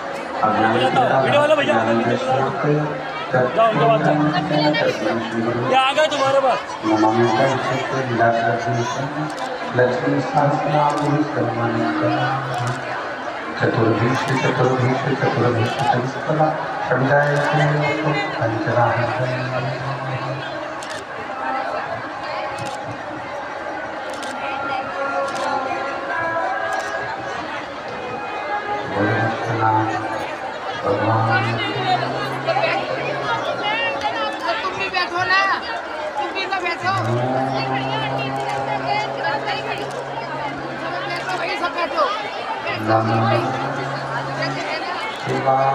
Video वाला भैया जाओ उनके पास जाओ ये आ गए तुम्हारे पास चतुर्भीष चतुर्भीष चतुर्भीष संस्कृत समझाए भगवान तुम भी बैठो ना, तुम भी तो बैठो, वही सब बैठो। नमः शिवाय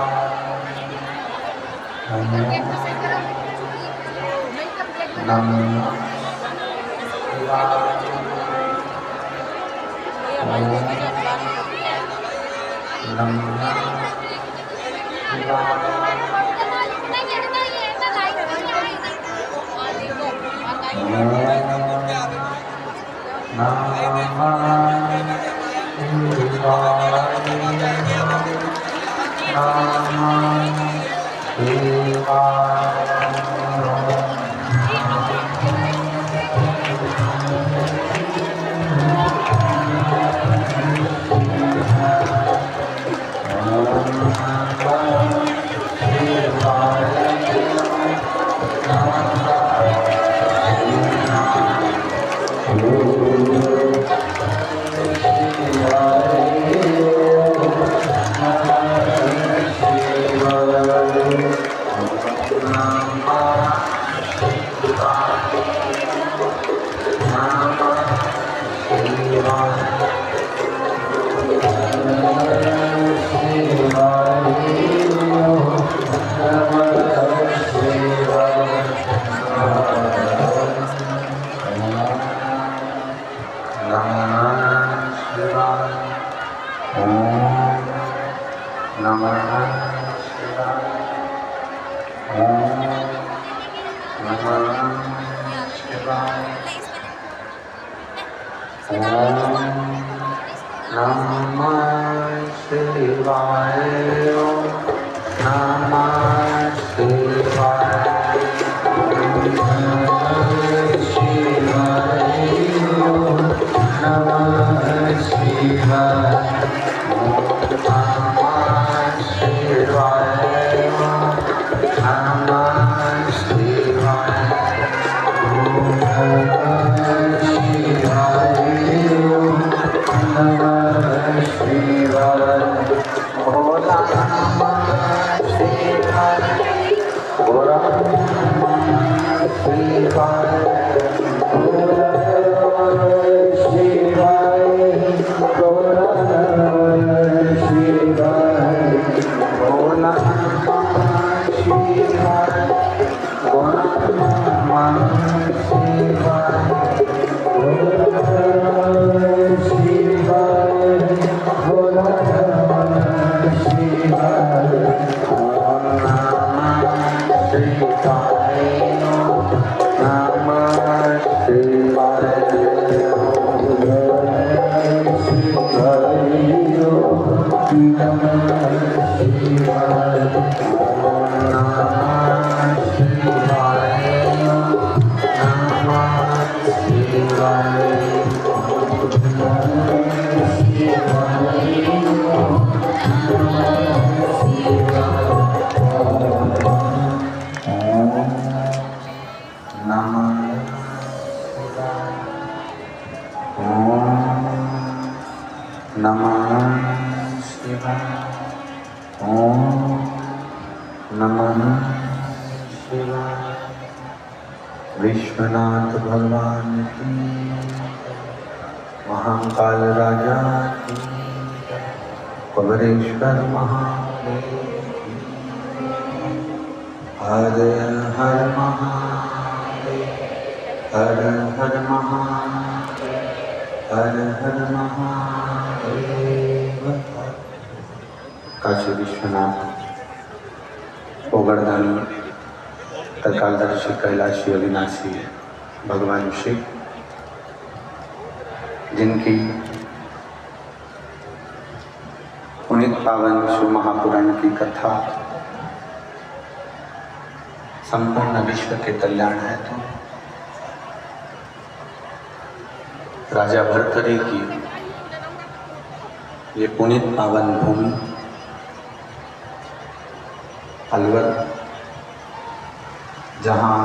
नमः विश्वनाथ भगवान की, महाकाल राजा की, कबरेश्वर महादेव की, हर हर महादेव, हर हर महादेव, हर हर महादेव। काशी विश्वनाथ ओगरदानी तत्कालदर्शी कैलाशी अविनाशी भगवान शिव जिनकी पुनीत पावन शिव महापुराण की कथा संपूर्ण विश्व के कल्याण है तो राजा भर्तृहरि की ये पुनीत पावन भूमि अलवर, जहाँ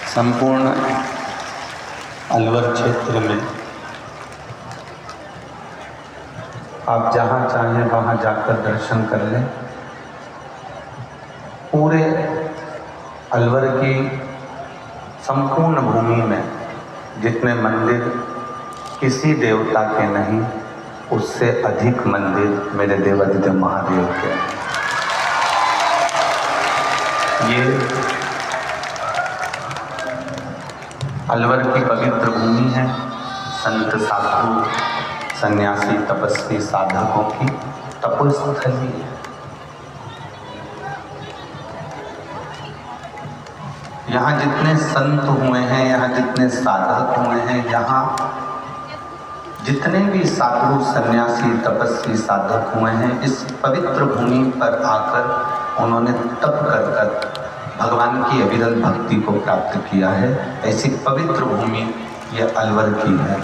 संपूर्ण अलवर क्षेत्र में आप जहाँ चाहें वहाँ जाकर दर्शन कर लें। पूरे अलवर की संपूर्ण भूमि में जितने मंदिर किसी देवता के नहीं, उससे अधिक मंदिर मेरे देवाधिदेव महादेव के हैं। ये अलवर की पवित्र भूमि है। संत साधु सन्यासी तपस्वी साधकों की तपोस्थली है। यहाँ जितने संत हुए हैं, यहाँ जितने साधक हुए हैं, यहाँ जितने भी साधु सन्यासी तपस्वी साधक हुए हैं, इस पवित्र भूमि पर आकर उन्होंने तप कर कर भगवान की अविरल भक्ति को प्राप्त किया है। ऐसी पवित्र भूमि यह अलवर की है।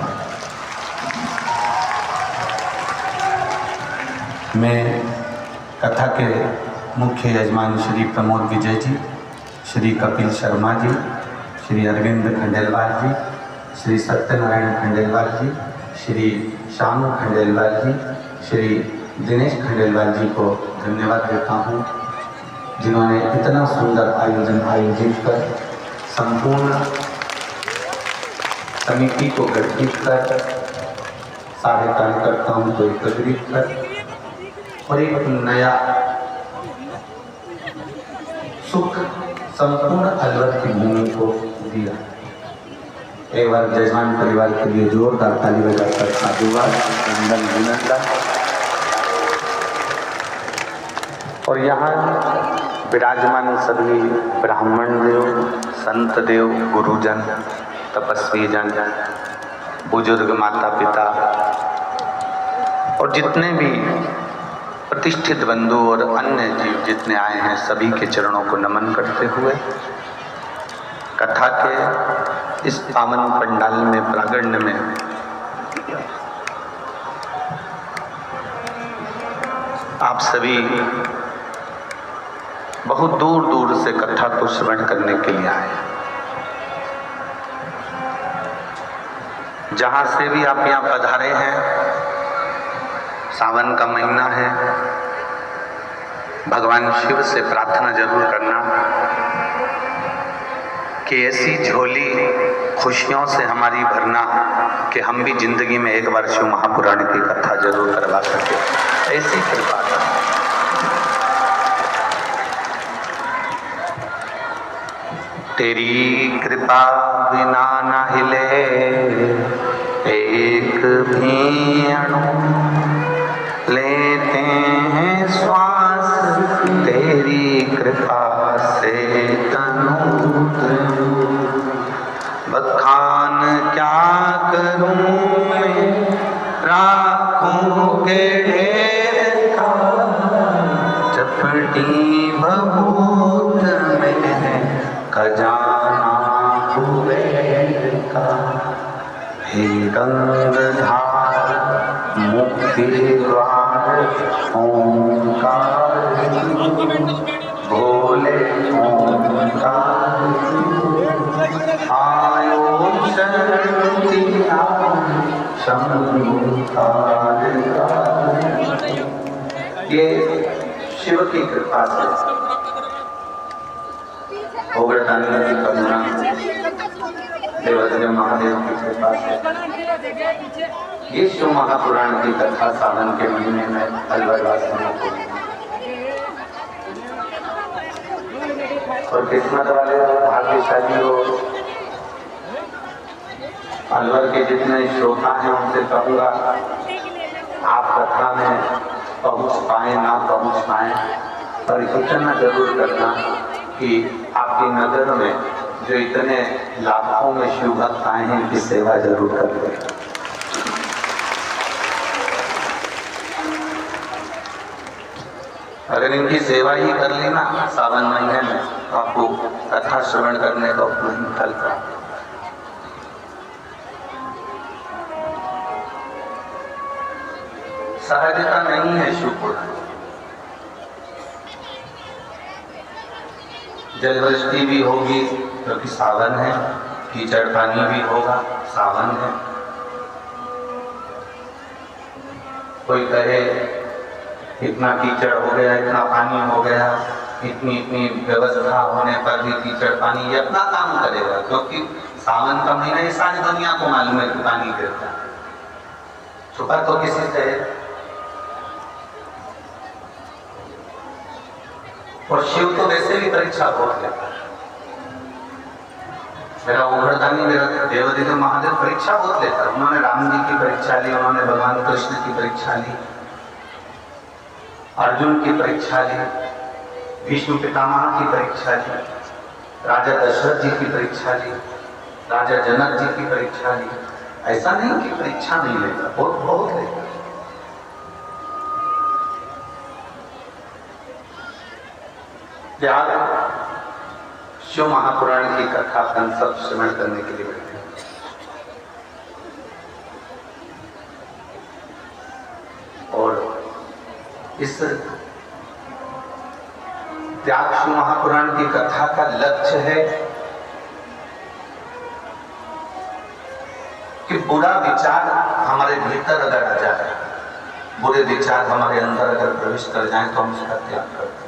मैं कथा के मुख्य यजमान श्री प्रमोद विजय जी, श्री कपिल शर्मा जी, श्री अरविंद खंडेलवाल जी, श्री सत्यनारायण खंडेलवाल जी, श्री श्याम खंडेलवाल जी, श्री दिनेश खंडेलवाल जी को धन्यवाद देता हूँ, जिन्होंने इतना सुंदर आयोजन आयोजित कर संपूर्ण समिति को गठित कर सारे कार्यकर्ताओं को एकत्रित कर और एक नया सुख संपूर्ण अलवर की भूमि को दिया। एक बार जजमान परिवार के लिए जोरदार ताली बजाकर साधुवाद नंदन अभिनंदन। और यहाँ विराजमान सभी ब्राह्मण देव, संत देव, गुरुजन, तपस्वी जन, बुजुर्ग माता पिता और जितने भी प्रतिष्ठित बंधु और अन्य जीव जितने आए हैं, सभी के चरणों को नमन करते हुए कथा के इस पावन पंडाल में प्रांगण में आप सभी बहुत दूर दूर से कथा को श्रवण करने के लिए आए। जहां से भी आप यहाँ पधारे हैं, सावन का महीना है, भगवान शिव से प्रार्थना जरूर करना कि ऐसी झोली खुशियों से हमारी भरना कि हम भी जिंदगी में एक बार शिव महापुराण की कथा जरूर करवा सके। ऐसी कृपा तेरी कृपा बिना न हिले एक भी अणु, लेते हैं श्वास तेरी कृपा से तनु। बखान क्या करूं मैं राखों के ढेर का, चपटी बबूत में है खजाना कुबेर का। हे गंगाधार मुक्ति द्वार ओंकार, भोले ओंकार आयो शरणिया शंभुकार। ये शिव की कृपा से भोगदानी की करुणा, देवाधिदेव महादेव की कृपा से ये शिव महापुराण की कथा सावन के महीने में अलवर वासियों को और किस्मत वाले भाग्यशाली हो। अलवर के जितने श्रोता हैं उनसे कहूँगा आप कथा में पहुँच पाए ना पहुँच पाए, पर इतना जरूर करना कि आपकी नज़र में जो इतने लाखों में शिव भक्त आए हैं, इनकी सेवा जरूर कर ले। अगर इनकी सेवा ही कर ली ना सावन महीने में, तो आपको कथा श्रवण करने का नहीं फल प्राप्त। सहजता नहीं है शिवपुराण। जलवृष्टि भी होगी क्योंकि सावन है, कीचड़ पानी भी होगा, सावन है। कोई कहे इतना कीचड़ हो गया, इतना पानी हो गया, इतनी इतनी व्यवस्था होने पर भी कीचड़ पानी ये अपना काम करेगा, क्योंकि सावन का महीना ये सारी दुनिया को मालूम है कि पानी गिरता है। छुपा तो किसी से। और शिव तो वैसे भी परीक्षा बहुत लेता है। मेरा उघड़दानी, मेरा देवदेव महादेव परीक्षा बहुत लेता है। उन्होंने राम जी की परीक्षा ली, उन्होंने भगवान कृष्ण की परीक्षा ली, अर्जुन की परीक्षा ली, भीष्म पितामह की परीक्षा ली, राजा दशरथ जी की परीक्षा ली, राजा जनक जी की परीक्षा ली। ऐसा नहीं कि परीक्षा नहीं लेता, बहुत बहुत लेता। यार शिव महापुराण की कथा अपन सब श्रवण करने के लिए बैठे। और इस त्याग शिव महापुराण की कथा का लक्ष्य है कि बुरा विचार हमारे भीतर अगर आ जाए, बुरे विचार हमारे अंदर अगर प्रवेश कर जाए, तो हम उसका त्याग करते हैं।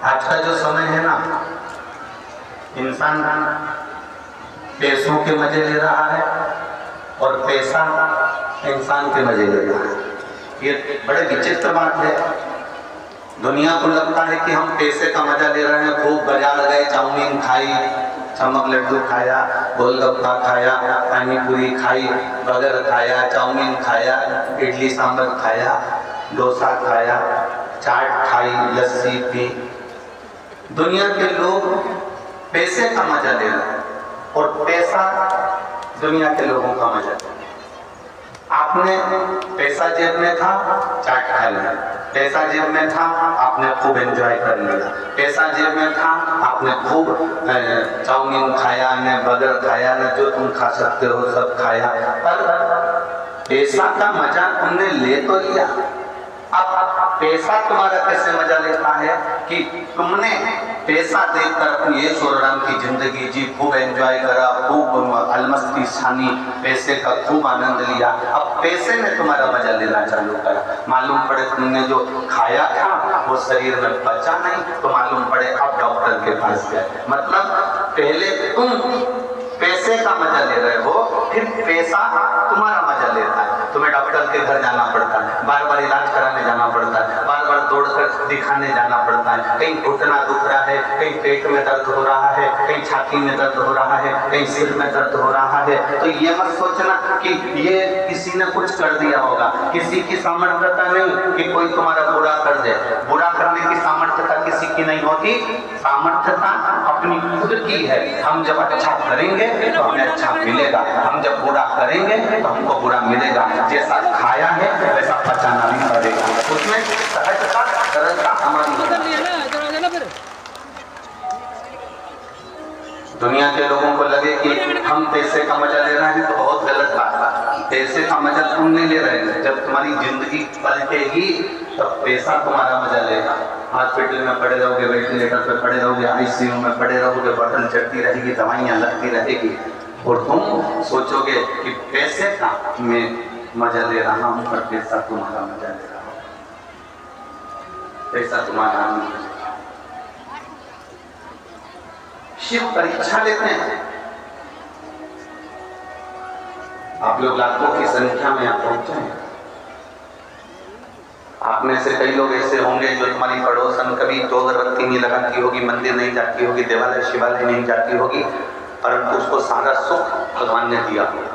आज का जो समय है ना, इंसान पैसों के मजे ले रहा है और पैसा इंसान के मजे ले रहा है। ये बड़े विचित्र बात है। दुनिया को लगता है कि हम पैसे का मजा ले रहे हैं, खूब बाजार गए, चाउमीन खाई, चमक लड्डू खाया, गोलगप्पा खाया, पानी पूरी खाई, बर्गर खाया, चाउमीन खाया, इडली सांभर खाया, डोसा खाया, चाट खाई, लस्सी पी। दुनिया के लोग पैसे का मजा ले रहे हैं और पैसा दुनिया के लोगों का मजा ले रहा है। आपने पैसा जेब में था, चाट खा लिया। पैसा जेब में था, आपने खूब एंजॉय कर लिया। पैसा जेब में था, आपने खूब चाउमीन खाया, ने बर्गर खाया, ने जो तुम खा सकते हो सब खाया। पर पैसा का मजा तुमने ले तो लिया। अब पैसा तुम्हारा कैसे मजा लेता है कि तुमने पैसा देकर अपनी ये सोराम की जिंदगी जी, खूब एंजॉय करा, खूब अलमस्ती छानी, पैसे का खूब आनंद लिया। अब पैसे में तुम्हारा मजा लेना चालू करा। मालूम पड़े तुमने जो खाया था वो शरीर में बचा नहीं, तो मालूम पड़े अब डॉक्टर के पास गए। मतलब पहले तुम पैसे का मजा ले रहे हो, फिर पैसा तुम्हारा मजा लेता है। तुम्हें डॉक्टर के घर जाना पड़ता है, बार बार इलाज कराने जाना पड़ता है, बार बार दौड़कर दिखाने जाना पड़ता है। कहीं घुटना दुख रहा है, कहीं पेट में दर्द हो रहा है, कहीं छाती में दर्द हो रहा है, कहीं सिर में दर्द हो रहा है। तो ये मत सोचना कि ये किसी ने कुछ कर दिया होगा। किसी की सामर्थ्यता नहीं कि कोई तुम्हारा बुरा कर दे। बुरा करने की सामर्थ्यता किसी की नहीं होती। सामर्थ्यता अपनी खुद की है। हम जब अच्छा करेंगे तो हमें अच्छा मिलेगा, हम जब बुरा करेंगे तो हमको बुरा मिलेगा। जैसा खाया है वैसा पचाना भी पड़ेगा। उसमें सहजता, सरलता हमारी। दुनिया के लोगों को लगे कि हम पैसे का मजा ले रहे हैं तो बहुत गलत बात है। पैसे का मजा तुम नहीं ले रहे हैं। जब तुम्हारी जिंदगी पलटेगी तब पैसा तुम्हारा मजा लेगा। हॉस्पिटल में पड़े रहोगे, वेंटिलेटर पे पड़े रहोगे, आईसीयू में पड़े रहोगे, बटन चढ़ती रहेगी, दवाइयाँ लगती रहेगी और तुम सोचोगे कि पैसे का मैं मजा ले रहा हूँ, पर पैसा तुम्हारा मजा ले रहा हूँ। पैसा तुम्हारा नहीं। शिव परीक्षा लेते हैं। आप लोग लाखों की संख्या में आप पहुंचे हैं। आप में से कई लोग ऐसे होंगे जो तुम्हारी पड़ोसन कभी तो अगरबत्ती नहीं लगाती होगी, मंदिर नहीं जाती होगी, देवालय शिवालय नहीं जाती होगी, परंतु उसको सारा सुख भगवान ने दिया होगा।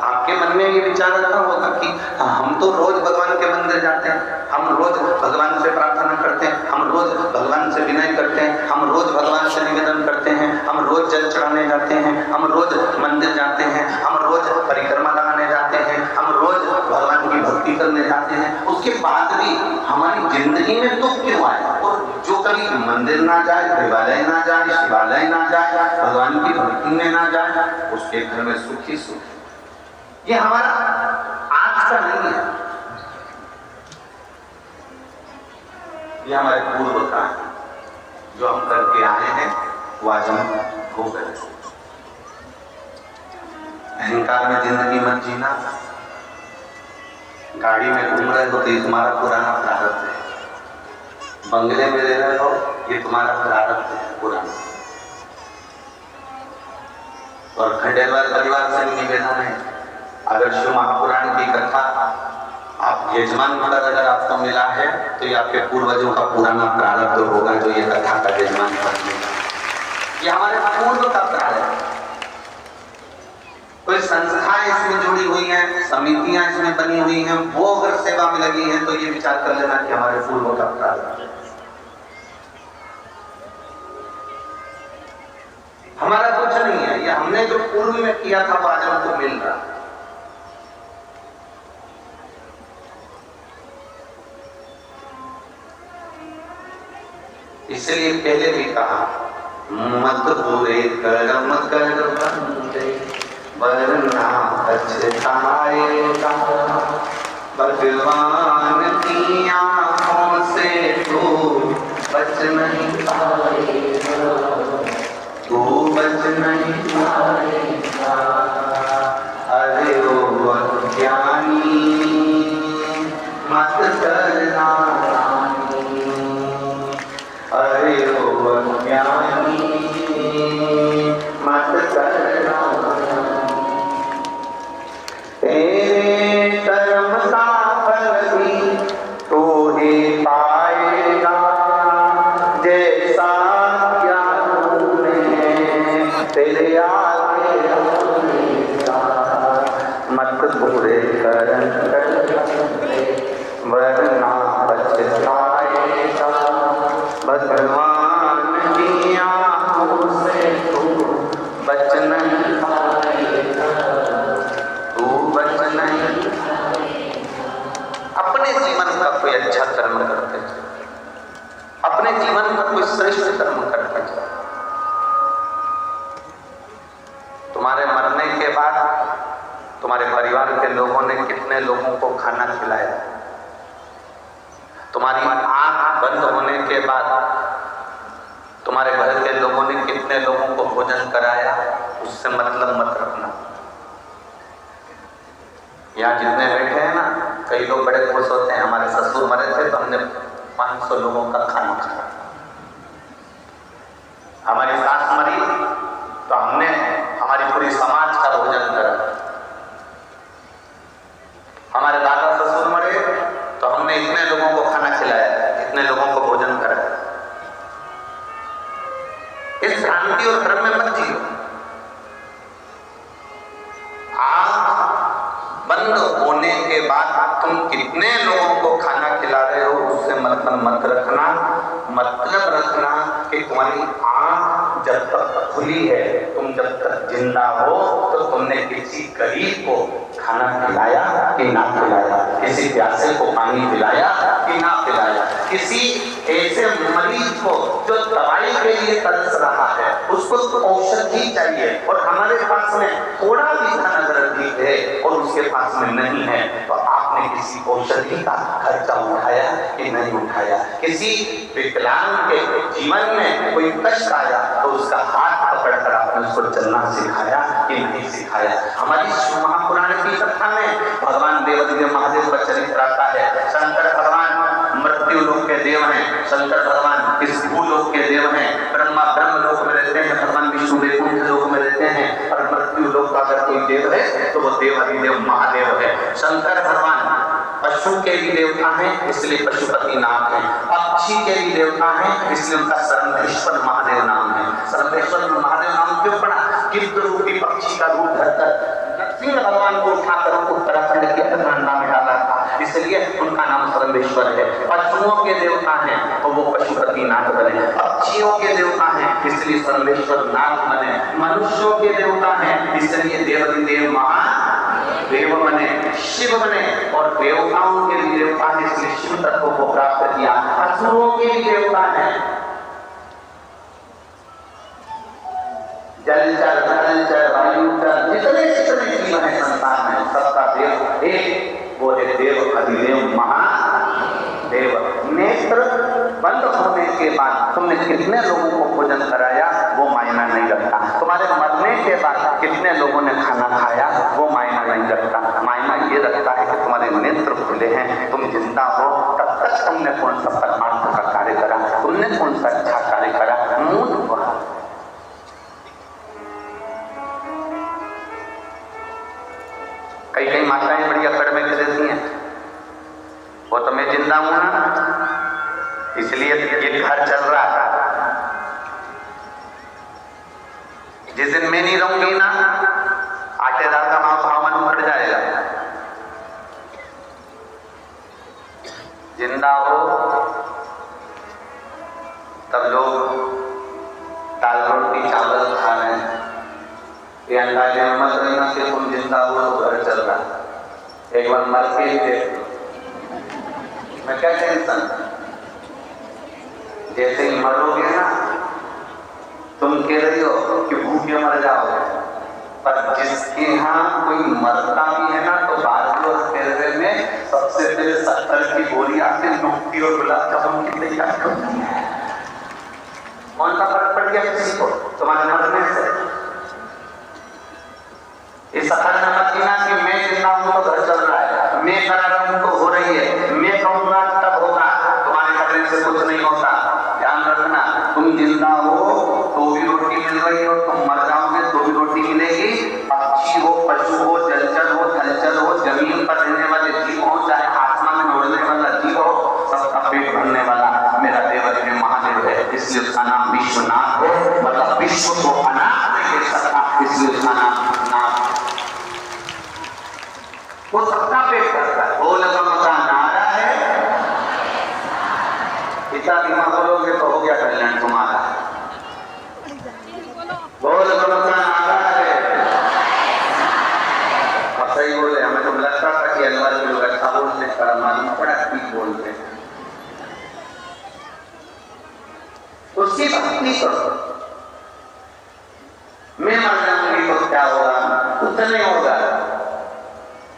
आपके मन में ये विचार रखा होगा कि हम तो रोज भगवान के मंदिर जाते हैं, हम रोज भगवान से प्रार्थना करते हैं, हम रोज भगवान से विनय करते हैं, हम रोज भगवान से निवेदन करते हैं, हम रोज जल चढ़ाने जाते हैं, हम रोज मंदिर जाते हैं, हम रोज परिक्रमा लगाने जाते हैं, हम रोज भगवान की भक्ति करने जाते हैं, उसके बाद भी हमारी जिंदगी में दुख क्यों आए? और जो कभी मंदिर ना जाए, देवालय ना जाए, शिवालय ना जाए, भगवान की भक्ति में ना जाए, उसके घर में सुख ही सुख। ये हमारा आज का नहीं है, ये हमारे पूर्व का है, जो हम करके आए हैं वो आज हम हो गए। अहंकार में जिंदगी मत जीना। गाड़ी में घूम रहे हो तो ये तुम्हारा पुराना प्रारब्ध है, बंगले में रह रहे हो ये तुम्हारा प्रारब्ध है पुराना। और खंडेलवाल परिवार से निवेदन है, अगर शिव महापुराण की कथा आप यजमान पद अगर आपको मिला है तो ये आपके पूर्वजों का पुराना प्रारब्ध होगा, जो ये कथा का यजमान पद मिला, ये हमारे पूर्व का प्रारब्ध। कोई संस्थाएं इसमें जुड़ी हुई हैं, समितियां इसमें बनी हुई हैं, वो अगर सेवा में लगी हैं तो ये विचार कर लेना कि हमारे पूर्व का प्रारब्ध है। हमारा कुछ नहीं है, ये हमने जो पूर्व में किया था वो आज हमको मिल रहा है। इसलिए पहले भी कहा, मत बुरे कर्म कर बंदे वरना पछताएगा, भगवान की आंखों से तू बच नहीं पाएगा, तू बच नहीं पाएगा। अरे ओ अज्ञानी मत करना, अरे ओ अज्ञानी मत करना, तेरे कर्म का फल भी तू ही पाएगा, जैसा किया तूने तेरे आगे होगा। मत बुरे कर्म कर वरना पछताएगा, भगवान की आंखों से तू बच नहीं पाएगा, तू बच नहीं। अपने जीवन का कोई अच्छा कर्म करते हैं, अपने जीवन का कोई श्रेष्ठ कर्म करते हैं। तुम्हारे मरने के बाद तुम्हारे परिवार के लोगों ने कितने लोगों को खाना खिलाया, तुम्हारी आंख बंद होने के बाद तुम्हारे घर के लोगों ने कितने लोगों को भोजन कराया, उससे मतलब मत रखना। यहाँ जितने बैठे हैं ना, कई लोग बड़े खुश होते हैं, हमारे ससुर मरे थे तो हमने 500 लोगों का खाना खाया, हमारी सास मरी तो हमने हमारी पूरी समाज का भोजन करा, हमारे दादा ससुर मरे तो हमने इतने लोगों को खाना खिलाया, इतने लोगों को भोजन कराया। इस भ्रांति और भ्रम में मत जियो। आंख बंद होने के बाद तुम कितने लोगों को खाना खिला रहे हो उससे मतलब मत रखना। मतलब रखना कि तुम्हारी आंख जब तक खुली है, तुम जब तक जिंदा हो, तो तुमने किसी गरीब को खाना खिलाया कि ना खिलाया, किसी प्यासे को पानी पिलाया कि ना पिलाया, किसी ऐसे मरीज को जो दवाई के लिए तरस रहा है उसको औषधि चाहिए और हमारे पास में थोड़ा भी धन अगर अधिक है और उसके पास में नहीं है, तो आपने किसी औषधि का खर्चा उठाया कि नहीं उठाया। किसी विकलांग के जीवन में कोई कष्ट आया तो उसका हाथ पकड़कर आपने उसको चलना सिखाया कि नहीं सिखाया। हमारी महापुराण की कथा में भगवान देवादिदेव महादेव का चरित्र आता है। शंकर भगवान मृत्यु लोक के देव हैं, शंकर भगवान इस भूलोक के देव हैं, ब्रह्मा ब्रह्म लोक में रहते हैं, भगवान विष्णु वैकुंठ लोक में रहते हैं, और मृत्यु लोक का अगर कोई देव है तो वो देवादिदेव महादेव है। शंकर भगवान पशु के भी देवता हैं, इसलिए पशुपति नाम है। पक्षी के भी देवता हैं, इसलिए उनका सर्वेश्वर महादेव नाम है। सर्वेश्वर महादेव नाम क्यों पड़ा? गिद्ध रूपी पक्षी का रूप धरकर नरसिंह भगवान को उठाकर उत्तराखंड के अखंडा में डाला था, इसलिए उनका नाम सर्वेश्वर है। पशुओं के देवता हैं तो वो पशुपतिनाथ बने, पक्षियों के देवता हैं इसलिए सर्वेश्वर नाथ बने, मनुष्यों के देवता हैं इसलिए देवाधिदेव महादेव बने, शिव बने और देवताओं के भी देवता है इसलिए शिव तत्व को प्राप्त किया। असुरों के भी देवता है, जलचर थलचर वायुचर जितने जितने जीव है संसार में सबका देव एक, वो है देव अधिदेव महादेव। नेत्र बंद होने के बाद तुमने कितने लोगों को भोजन कराया वो मायना नहीं रखता, तुम्हारे मरने के बाद कितने लोगों ने खाना खाया वो मायना नहीं रखता, मायना ये रखता है कि तुम्हारे नेत्र खुले हैं, तुम जिंदा हो तब तक तुमने कौन सा परमार्थ का कार्य करा, तुमने कौन सा अच्छा कार्य करा, मूल हुआ। कई कई माताएं बड़ी अकड़ में कर देती हैं, वो तो मैं जिंदा हूं ना इसलिए ये घर चल रहा था, जिस दिन मैं नहीं रहूंगी ना आटेदार का भाव मन उखड़ जाएगा। जिंदा हो तब लोग दाल रोटी चावल खा रहे हैं, ये अंदाजे मत रहना कि तुम जिंदा हो तो घर चल रहा, एक बार मर के ही देख लो, मैं क्या टेंशन। जैसे ही मरोगे ना तुम कह रही हो कि भूखे मर जाओगे, पर जिसके यहाँ कोई मरता भी है ना तो बाजू तेरे में सबसे पहले 70 की गोली आके लुकती और गुलाब जामुन की तैयार करती है। कौन सा फर्क पड़ गया किसी को तुम्हारे मरने से? इस सफर में मत गिना कि मैं जिंदा हूं तो घर चल रहा है, मैं करा रहा हूं तो हो रही है, मैं कहूंगा तब होगा, तुम्हारे करने से कुछ नहीं होता। ध्यान रखना, तुम जिंदा हो तो भी रोटी मिल रही हो, तुम मर जाओगे तो भी रोटी मिलेगी। पक्षी हो, पशु हो, जलचर हो, थलचर हो, जमीन पर रहने वाले जीव हो, चाहे आसमान में उड़ने वाला जीव हो, सबका पेट भरने वाला मेरा देव महादेव है, इसलिए उसका नाम विश्वनाथ है, मतलब विश्व को अनाथ नहीं दे सकता इसलिए उसका नाम नाथ। वो सबका पेट भरता है, बोल का नारा है, इतना दिमाग बोलोगे तो हो गया कल्याण तुम्हारा। बोल का नारा है, अब सही बोले, हमें तो लगता था कि अल्लाह के लोग अच्छा बोलते पर मालूम पड़ा ठीक बोलते। उसकी भक्ति करो, मैं मर जाऊंगी तो क्या होगा, कुछ नहीं होगा।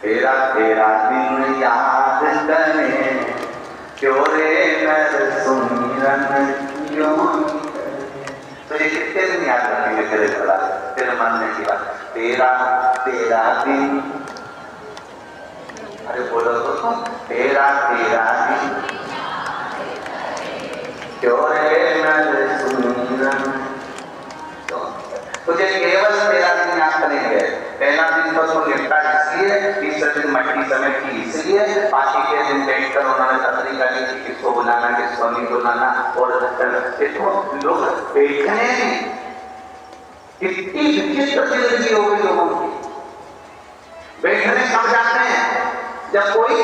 तेरा तेरा दिन याद करें क्यों रे नर सुमिरन क्यों, तुझे कितने दिन याद रखेंगे तेरे खड़ा तेरे मरने की बात। तेरा तेरा दिन, अरे बोलो तो तेरा तेरा दिन क्यों रे नर सुमिरन, तुझे केवल तेरा दिन याद करेंगे। पहला दिन तो उसको निपटा इसलिए, तीसरे दिन मट्टी समेट की इसलिए, बाकी के दिन बैठकर उन्होंने तकरीर करी कि किसको बुलाना किसको नहीं बुलाना, और तो लोग बैठने कितनी विचित्र जिंदगी हो गई लोगों की। बैठने कब जाते हैं जब कोई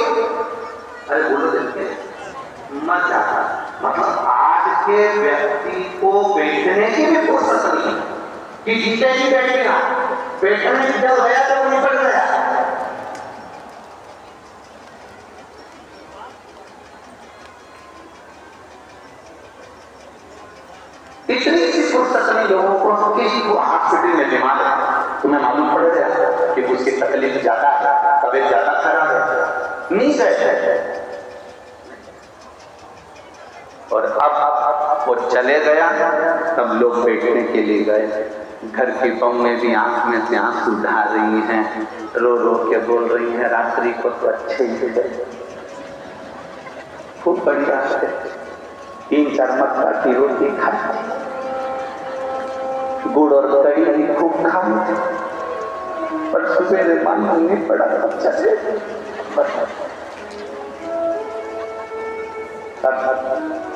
अरे बोलो देखते मर जाता, मतलब आज के व्यक्ति को बैठने की भी फुर्सत नहीं कि जीते ही बैठेगा, बैठने की जब गया तब निकल गया। इतनी सी फुर्सत नहीं लोगों को, किसी को हॉस्पिटल में बीमार है तुम्हें मालूम पड़ गया कि उसकी तकलीफ ज्यादा है, तबीयत ज्यादा खराब है, नहीं गए और अब वो चले गया तब लोग बैठने के लिए गए। घर की बहुएं भी आंख में से आंसू ढा रही हैं, रो रो के बोल रही हैं रात्रि को तो अच्छे ही गए, खूब बढ़िया है, 3-4 मक्का की रोटी खाई, गुड़ और दही खूब खाई, पर सवेरे मालूम नहीं पड़ा कब चले।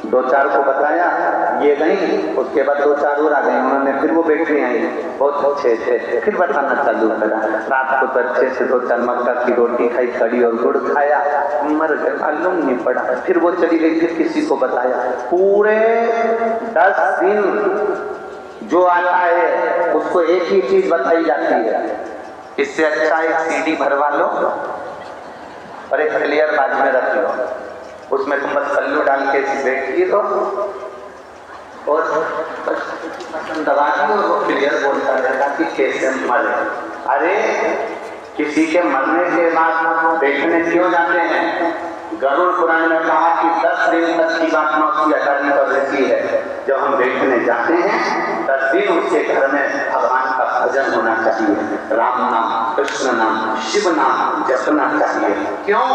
दो चार को बताया, ये गई, उसके बाद दो चार और आ गई, उन्होंने फिर वो बैटरी आई, बहुत अच्छे थे, फिर बताना चालू करा। रात को तो अच्छे से दो चार मक्का की रोटी खाई, कड़ी और गुड़ खाया, मर गए, मालूम नहीं पड़ा। फिर वो चली गई, फिर किसी को बताया। पूरे 10 दिन जो आता है उसको एक ही चीज बताई जाती है, इससे अच्छा एक सीडी भरवा लो और एक क्लियर बाज में रख लो, उसमें तुम बस कल्लू डाल के बैठिए दो और बस दबा दो, वो क्लियर बोलता रहता कि कैसे मरे। अरे किसी के मरने के बाद देखने क्यों जाते हैं? गरुड़ पुराण में कहा कि 10 दिन तक की बात नौकी अटारी पर रहती है। जब हम देखने जाते हैं 10 दिन उसके घर में भगवान का भजन होना चाहिए, राम नाम, कृष्ण नाम, शिव नाम जपना चाहिए। क्यों?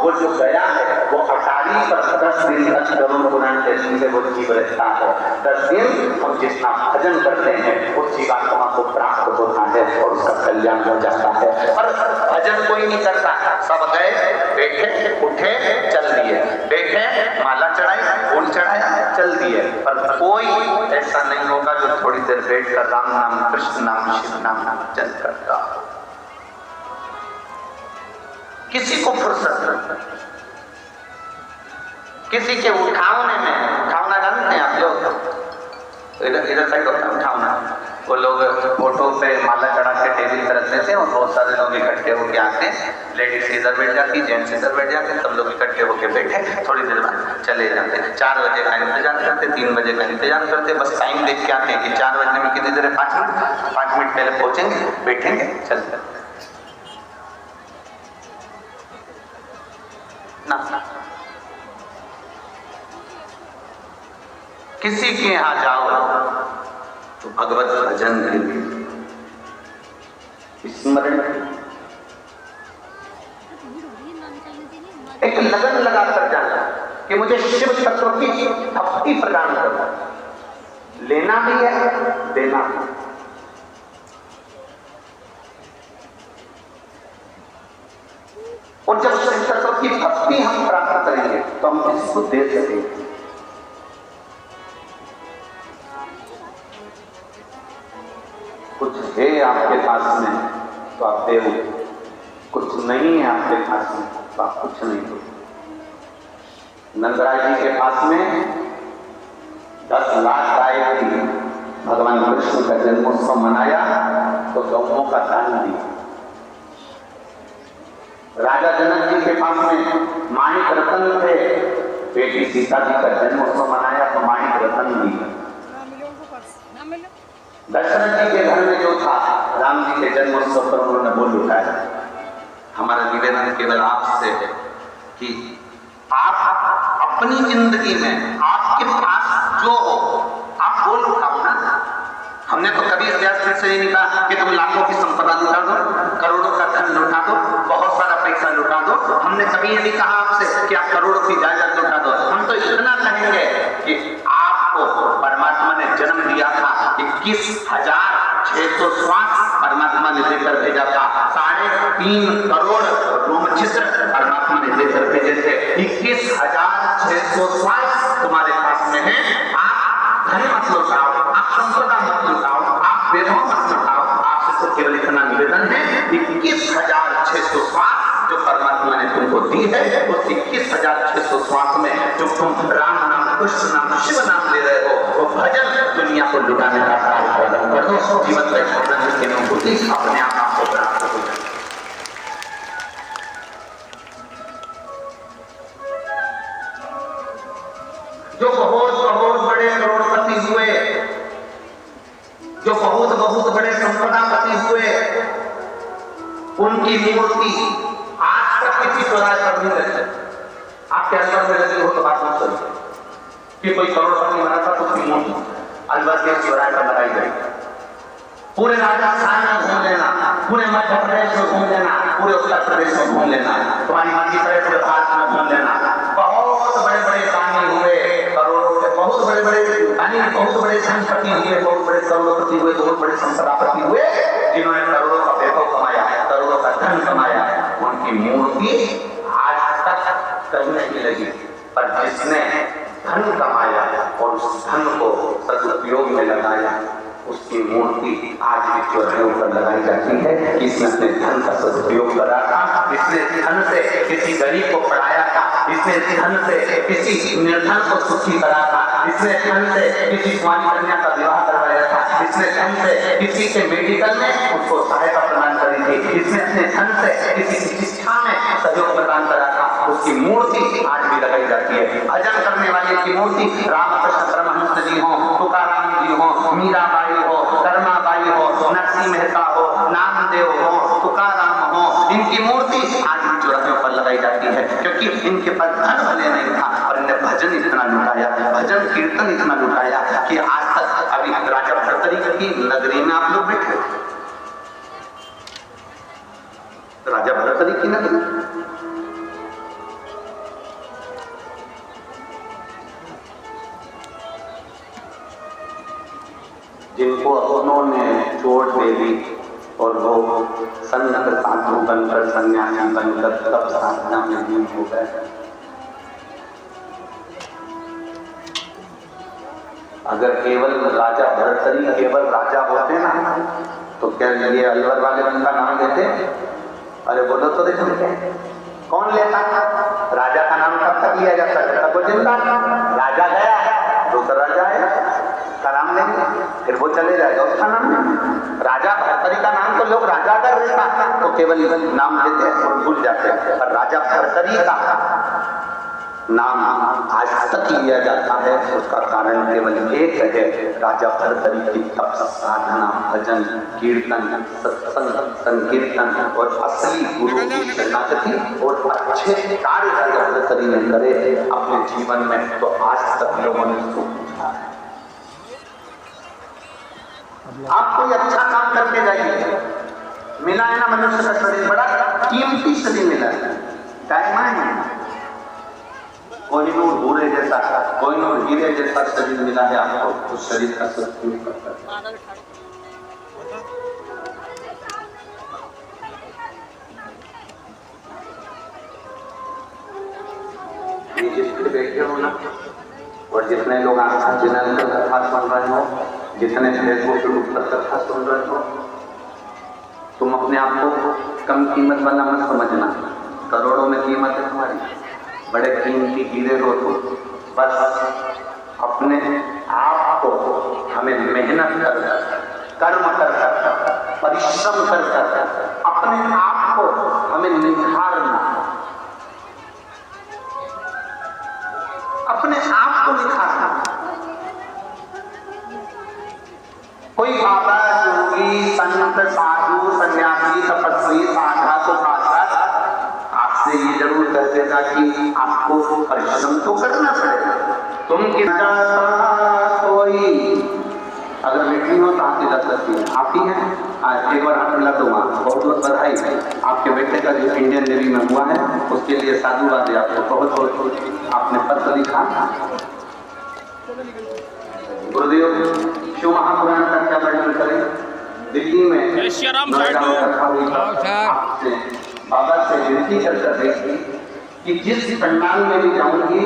वो जो गया है वो अटारी पर 10 दिन तक गरुड़ पुराण के वो जीव रहता है। 10 दिन हम जितना भजन करते हैं उस जीवात्मा को प्राप्त होता है और उसका कल्याण हो जाता है। और भजन कोई नहीं करता, सब गए, बैठे, उठे, चल दिए, बैठे, माला चढ़ाई, फूल चढ़ाया, चल दिए। पर कोई ऐसा नहीं होगा जो थोड़ी देर बैठकर राम नाम, कृष्ण नाम, शिव नाम जप करता। किसी को फुर्सत नहीं, किसी के उठावने में, उठावना जानते हैं आप लोग? इधर साइड होता है उठावना, वो लोग फोटो पे माला चढ़ा के टेबल पर रखते थे और बहुत सारे लोग इकट्ठे होके आते, लेडीज इधर बैठ जाती, जेंट्स इधर बैठ जाते, सब लोग इकट्ठे होके बैठे, थोड़ी देर बाद चले जाते। 4 बजे का इंतजार करते, 3 बजे का इंतजार करते, बस टाइम देख के आते हैं कि 4 बजने में कितनी देर है, 5 मिनट पहले पहुंचेंगे, बैठेंगे, चल ना। किसी के यहाँ जाओ तो भगवत भजन के लिए स्मरण, एक लगन लगाकर जाना कि मुझे शिव तत्व की भक्ति प्रदान करना, लेना भी है, देना भी। और जब शिव तत्व की भक्ति हम प्राप्त करेंगे तो हम इसको दे सकेंगे। कुछ है आपके पास में तो आप दे, कुछ नहीं है आपके पास में तो आप कुछ नहीं दो। नंदराज जी के पास में 10 लाख गाय थी, भगवान कृष्ण का जन्मोत्सव मनाया तो गौओं का दान दिया। राजा जनक जी के पास में माणिक रतन थे, बेटी सीता जी का जन्मोत्सव मनाया तो माणिक रतन दिया। दशरथ जी के घर में जो था, राम जी के जन्मोत्सव पर उन्होंने बोल उठाया। हमारा निवेदन केवल आपसे है कि आप अपनी जिंदगी में आपके पास जो हो आप बोल उठाओ ना। हमने तो कभी इतिहास से नहीं कहा कि तुम लाखों की संपदा लुटा दो, करोड़ों का धन लुटा दो, बहुत सारा पैसा लुटा दो। हमने कभी ये नहीं कहा आपसे कि आप करोड़ों की जायदाद लुटा दो। हम तो इतना कहेंगे कि आपको परमात्मा ने जन्म दिया था, 21,600 श्वास परमात्मा ने देकर भेजा था, 3.5 करोड़ रोमचित्र परमात्मा ने देकर भेजे थे। 21,600 श्वास तुम्हारे पास में है। आप धन मत लुटाओ, आप संपदा मत लुटाओ, आप वैभव मत लुटाओ। आपसे तो केवल इतना निवेदन है, 21,600 श्वास जो परमात्मा ने तुमको दी है, उस 21,600 श्वास में जो तुम राम नाम, कृष्ण नाम, शिव नाम ले रहे हो, वो भजन दुनिया को लुटाने का कार्य कर दो। जीवन में अनुभूति अपने आप आपको प्राप्त हो जाए। जो बहुत बड़े करोड़पति हुए, जो बहुत बड़े संपदापति हुए, उनकी मूर्ति आज तक किसी चौराहे पर नहीं लगी। आपके अलवर में लगी हो तो बात मत करिए कि कोई करोड़पति बना था तो उसकी मूर्ति अलवर के चौराहे पर लगाई गई। पूरे राजस्थान में घूम लेना, पूरे मध्य प्रदेश में घूम लेना, पूरे उत्तर प्रदेश में घूम लेना, तुम्हारी मर्जी करे पूरे भारत में घूम लेना। बहुत बड़े दानी हुए, करोड़ों के बहुत बड़े धनपति हुए, बहुत बड़े करोड़पति हुए, बहुत बड़े संपदापति हुए, जिन्होंने करोड़ों का वैभव कमाया, करोड़ों का धन कमाया। उनकी मूर्ति आज तक कहीं नहीं लगी। पर जिसने धन कमाया और उस धन को सदुपयोग में लगाया, उसकी मूर्ति आज भी चौराहे पर लगाई जाती है कि इसने अपने धन का सदुपयोग करा था, इसने धन से किसी गरीब को पढ़ाया था, इसने धन से किसी निर्धन को सुखी करा था, इसने धन से किसी कुंवारी कन्या का विवाह करवाया था, इसने धन से किसी के मेडिकल में उसको सहायता प्रदान करी थी, इसने अपने धन से किसी की शिक्षा में सहयोग प्रदान करा था, उसकी मूर्ति आज भी लगाई जाती है। भजन करने वाले की मूर्ति रामकृष्ण परमहंस जी हो, तुकाराम जी हो, मीराबाई हो, कर्माबाई हो, नरसिंह मेहता हो, नामदेव हो, तुकाराम हो, इनकी मूर्ति आज भी चौराहे पर लगाई जाती है, क्योंकि इनके पास धन भले नहीं था और इन्हें भजन इतना लुटाया, भजन कीर्तन इतना लुटाया कि आज तक अभी राजा भर्तृहरि की नगरी में आप लोग बैठे, राजा भर्तृहरि की नगरी, जिनको अपनों ने चोट दे दी और वो संत साधु बनकर, सन्यासी बनकर तब साधना में लीन हो गए। अगर केवल राजा भर्तृहरि केवल राजा होते ना तो क्या ये अलवर वाले उनका नाम लेते? अरे बोलो तो देखो कौन लेता? राजा का नाम कब तक लिया जाता है? तब वो जिंदा, राजा गया दूसरा राजा आया का नाम लेंगे, फिर वो चले जाएगा उसका नाम नहीं। राजा भर्तृहरि का नाम तो लोग राजा अगर रहता तो केवल नाम लेते और भूल जाते हैं, पर राजा भर्तृहरि का नाम आज तक लिया जाता है। उसका कारण केवल एक है, राजा भर्तृहरि की तप, साधना, भजन, कीर्तन, सत्संग, संकीर्तन और असली गुरु की शरणागति और अच्छे कार्य राजा भर्तृहरि ने करे अपने जीवन में, तो आज तक लोगों ने उसको पूछा है। आप कोई अच्छा काम करने जाइए, मिला है ना मनुष्य का शरीर, बड़ा कीमती शरीर मिला है, डायमंड, कोहिनूर हीरे जैसा, कोहिनूर हीरे जैसा शरीर मिला है आपको, उस शरीर का सदुपयोग करता है। ये जिसके बैठे हो ना, और जितने लोग आस्था चैनल पर कथा सुन रहे हो, जितने फेसबुक पर कथा सुन रहे हो, तुम अपने आप को कम कीमत वाला मत समझना, करोड़ों में कीमत है तुम्हारी, बड़े कीमती हीरे हो तो बस अपने आप को हमें मेहनत कर, कर्म कर, परिश्रम कर, अपने आप को हमें निखारना, अपने आप को निखारना। कोई बाबा, योगी, संत, साधु, सन्यासी, तपस्वी, साधा तो आपसे ये जरूर कह देगा कि आपको परिश्रम तो करना पड़ेगा। तुम कितना कोई अगर बेटी हो तो आपकी लग सकती है, आप ही हैं, आज एक बार हाथ मिला तो वहाँ बहुत बहुत बधाई। आपके बेटे का जो इंडियन नेवी में हुआ है उसके लिए साधुवाद है आपको, बहुत बहुत आपने पत्र लिखा। गुरुदेव शिव महापुराण का क्या वर्णन करें, दिल्ली में बाबा से विनती कर देखी कि जिस पंडाल में भी जाऊंगी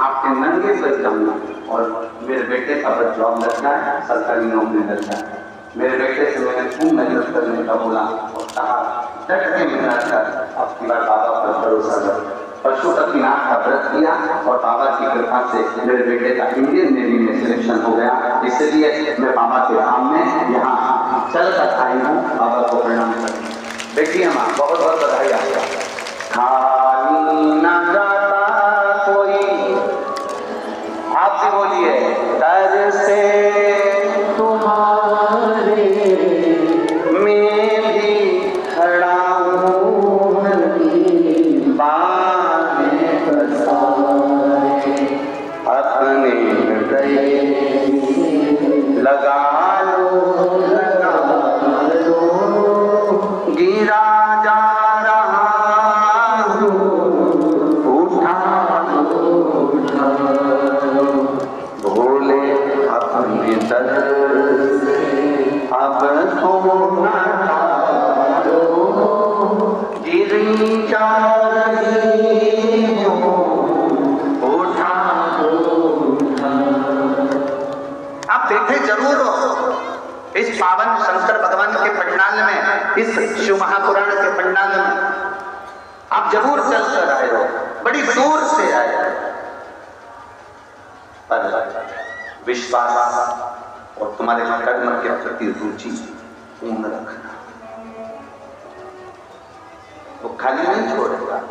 आपके नंगे पर जाऊंगा और मेरे बेटे का बस जॉब लग जाए, सरकारी नौकरी लग जाए। मेरे बेटे से मैंने खूब मेहनत करने का बोला और कहा डट के मेहनत कर, अब की बार बाबा पर भरोसा कर। पशुपतिनाथ का व्रत किया और बाबा की कृपा से मेरे बेटे का इंडियन नेवी में सिलेक्शन हो गया। इसलिए मैं बाबा के धाम में यहाँ चल कर आई हूँ, बाबा को प्रणाम करती। देखिए माँ, बहुत बहुत बधाई आपका। खाली न जाता कोई, आप भी बोलिए, दर से तुम्हारे मैं भी खड़ा हूँ, बाने पसारे अपने गए लगा लो, गिरा जा रहा इस शिव महापुराण के पंडाल में आप जरूर चलकर आए हो, बड़ी दूर से आए हो, पर विश्वास और तुम्हारे कर्म के प्रति रुचि पूर्ण रखना, वो खाली नहीं छोड़ेगा।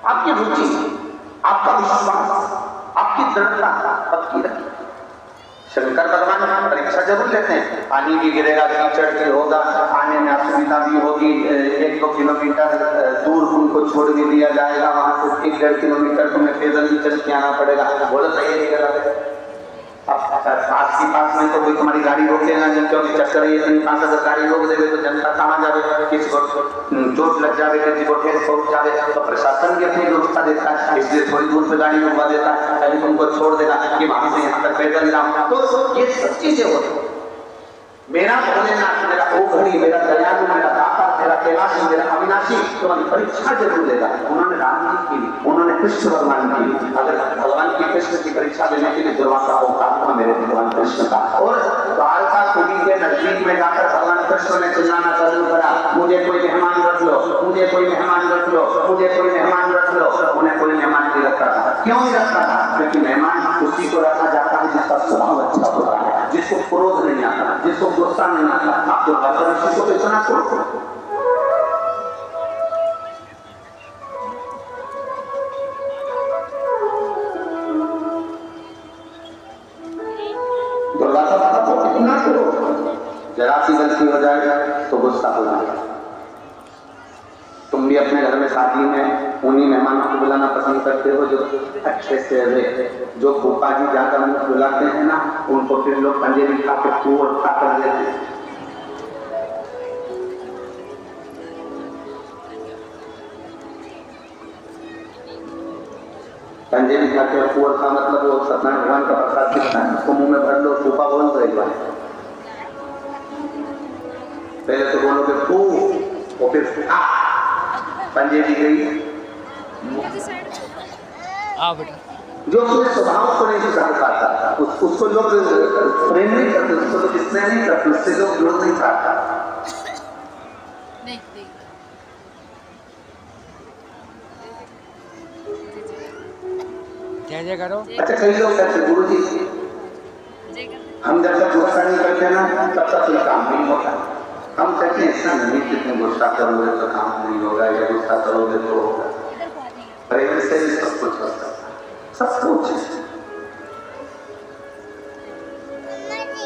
आपकी रुचि, आपका विश्वास, आपकी दृढ़ता पक्की रखिए। शंकर भगवान परीक्षा जरूर लेते हैं, पानी भी गिरेगा, कीचड़ भी होगा, आने में असुविधा भी होगी, 1-2 किलोमीटर दूर उनको छोड़ भी दिया जाएगा, वहां से 1-1.5 किलोमीटर तुम्हें पैदल ही चल के आना पड़ेगा। बोलो सही नहीं करा, अब आस पास में तो कोई तुम्हारी गाड़ी रोकेगा नहीं, क्योंकि चक्कर ये नहीं, पास अगर गाड़ी रोक देवे तो जनता कहाँ जावे, किसी को चोट लग जावे, किसी को ठेस पहुंच जावे, तो प्रशासन भी अपनी व्यवस्था देता है, इसलिए थोड़ी दूर पे गाड़ी रुकवा देता है, कहीं तुमको छोड़ देगा कि वहां से यहाँ तक पैदल जाओ। तो ये सब चीजें होती, मेरा भोलेनाथ, मेरा ओघड़ी, मेरा दयालु, मेरा दाता, मेरा कैलाशी, मेरा अविनाशी तुम्हारी परीक्षा जरूर लेगा। उन्होंने राम जी की, उन्होंने कृष्ण भगवान की, अगर भगवान की कृष्ण की परीक्षा लेने के लिए दुर्वासा को कहा मेरे भगवान कृष्ण का, और द्वारका पुरी के नजदीक में जाकर भगवान कृष्ण ने चिल्लाना चालू करा, मुझे कोई मेहमान रख लो, मुझे कोई मेहमान रख लो, मुझे कोई मेहमान रख लो। उन्हें कोई मेहमान नहीं रखता था। क्यों नहीं रखता था? क्योंकि मेहमान उसी को रखा जाता है जिसका स्वभाव अच्छा होता है, जिसको क्रोध नहीं आता, जिसको गुस्सा नहीं आता। आप दुर्वासा ऋषि को इतना छोड़ो, दुर्वासा बाबा को कितना करो, जरा सी गलती हो जाएगा तो गुस्सा हो जाएगा। तुम भी अपने घर में शादी में उन्हीं मेहमानों को बुलाना पसंद करते हो जो अच्छे से रहे, जो फूफा जी ज्यादा मुझे बुलाते हैं ना, उनको फिर लोग पंजेबी खा के खूब खा कर देते हैं। पंजेबी खा के कुंवर का मतलब वो सत्यनारायण भगवान का प्रसाद दिखता है, उसको मुंह में भर लो, फूफा बोल रही बात। पहले तो बोलोगे फू, और फिर पंजेबी गई जो अपने स्वभाव को नहीं सुधार पाता, उसको लोग प्रेम नहीं करते, उसको लोग स्नेह नहीं करते, उससे लोग विरोध नहीं करता। जय करो। अच्छा, कई लोग कहते गुरु जी हम जब तक गुस्सा नहीं करते ना तब तक कोई काम नहीं होता। हम कहते हैं ऐसा नहीं कि तुम गुस्सा करोगे तो काम नहीं होगा, या गुस्सा करोगे तो होगा। प्रेम से ही सब कुछ होता है, सब कुछ।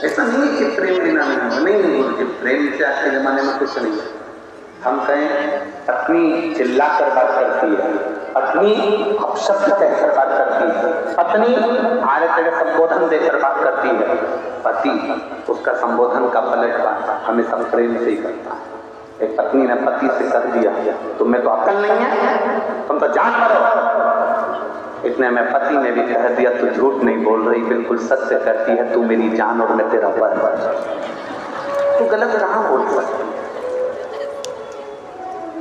ऐसा नहीं कि प्रेम बिना नहीं गुरु जी, प्रेम से आज के जमाने में कुछ नहीं है। हम कहें पत्नी चिल्लाकर बात करती है, पत्नी अपशब्द कहकर बात करती है, पत्नी आरे तेरे संबोधन देकर बात करती है, पति उसका संबोधन का पलटवार हमेशा प्रेम से ही करता है। एक पत्नी ने पति से कर दिया, तुम्हें तो अक्ल नहीं है, तुम तो जान मरो। इतने में पति ने भी कह दिया, तू झूठ नहीं बोल रही, बिल्कुल सत्य करती है, तू मेरी जान और मैं तेरा वर। तू गलत कहाँ बोल सकती,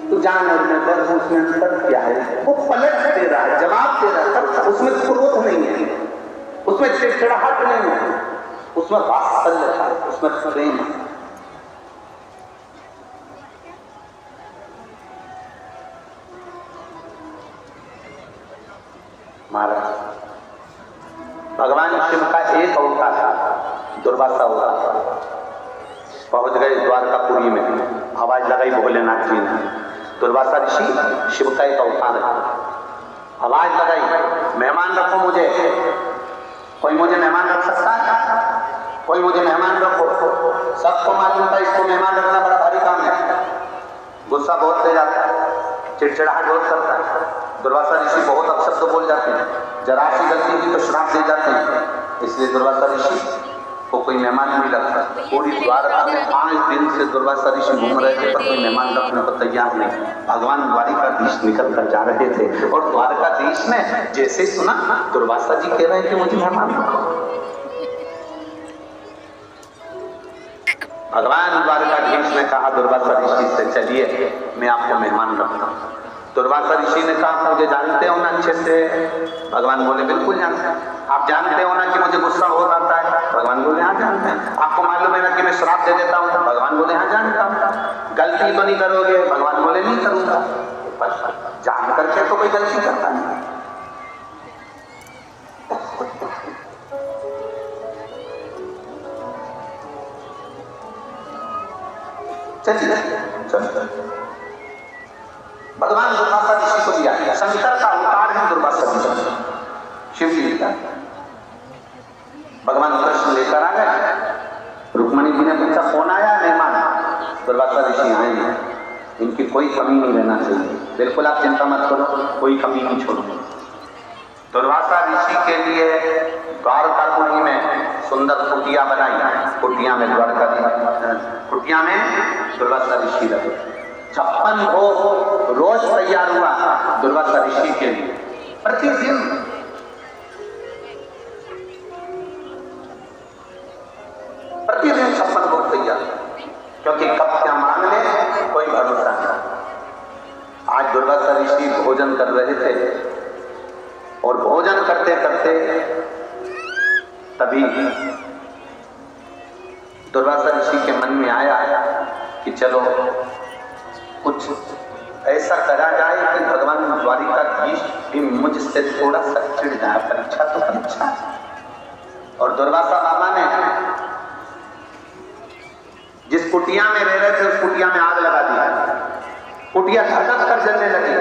तू जान और मैं वर, उसमें अंतर क्या है? वो पलट दे रहा है, जवाब दे रहा है, तब उसमें क्रोध नहीं है, उसमें चिड़चिड़ाहट नहीं है, उसमें वात्सल्य है, उसमें प्रेम है। महाराज भगवान शिव का एक अवतार था, दुर्वासा अवतार। पहुंच गए द्वारकापुरी में, आवाज लगाई भोलेनाथ जी ने, दुर्वासा ऋषि शिव का एक अवतार है। आवाज लगाई, मेहमान रखो मुझे, कोई मुझे मेहमान रख सकता है? कोई मुझे मेहमान रखो। सबको मालूम था इसको मेहमान रखना बड़ा भारी काम है, गुस्सा बहुत ले जाता है, चिड़चिड़ाहट बहुत करता है। दुर्वासा ऋषि बहुत अपशब्द बोल जाते हैं, जरा सी गलती की तो श्राप दे जाते हैं। इसलिए दुर्वासा ऋषि को कोई मेहमान नहीं रखता। पूरी द्वारका में 5 दिन से दुर्वासा ऋषि घूम रहे थे, पर कोई मेहमान रखने को तैयार नहीं। भगवान द्वारिकाधीश निकल कर जा रहे थे और द्वारकाधीश ने जैसे सुना दुर्वासा जी कह रहे हैं कि मुझे मेहमान रखो, भगवान द्वारकाधीश ने कहा दुर्वासा ऋषि से, चलिए मैं आपको मेहमान रखता हूँ। दुर्वासा ऋषि ने कहा मुझे जानते हो ना अच्छे से? भगवान बोले बिल्कुल जानते हैं। आप जानते हो ना कि मुझे गुस्सा हो जाता है? भगवान बोले हाँ जानते हैं। आपको मालूम है ना कि मैं श्राप दे देता हूँ? भगवान बोले हाँ जानता हूँ। गलती तो नहीं करोगे? भगवान बोले नहीं करूंगा। जान करके तो कोई गलती करता नहीं। चलिए चल भगवान दुर्वासा ऋषि को दिया गया। शंकर का अवतार है दुर्वासा ऋषि, शिव जी का। भगवान कृष्ण लेकर आ गए। रुक्मणी जी ने पूछा कौन आया मेहमान? दुर्वासा ऋषि आए हैं, इनकी कोई कमी नहीं रहना चाहिए। बिल्कुल आप चिंता मत करो, कोई कमी नहीं छोड़ो। दुर्वासा ऋषि के लिए द्वारकापुरी में सुंदर कुटिया बनाई। कुटिया में कुटिया में दुर्वासा ऋषि रहे। 56 भोग रोज तैयार हुआ दुर्वासा ऋषि के लिए। प्रतिदिन प्रतिदिन 56 भोग तैयार, क्योंकि कब क्या मांग ले कोई भरोसा नहीं। आज दुर्वासा ऋषि भोजन कर रहे थे और भोजन करते करते तभी दुर्वासा ऋषि के मन में आया कि चलो कुछ ऐसा करा जाए कि भगवान द्वारिकाधीश भी मुझसे थोड़ा सा चिढ़ जाए। परीक्षा तो परीक्षा। और दुर्वासा बाबा ने जिस कुटिया में रह रहे थे उस कुटिया में आग लगा दिया। कुटिया धड़क कर जलने लगी।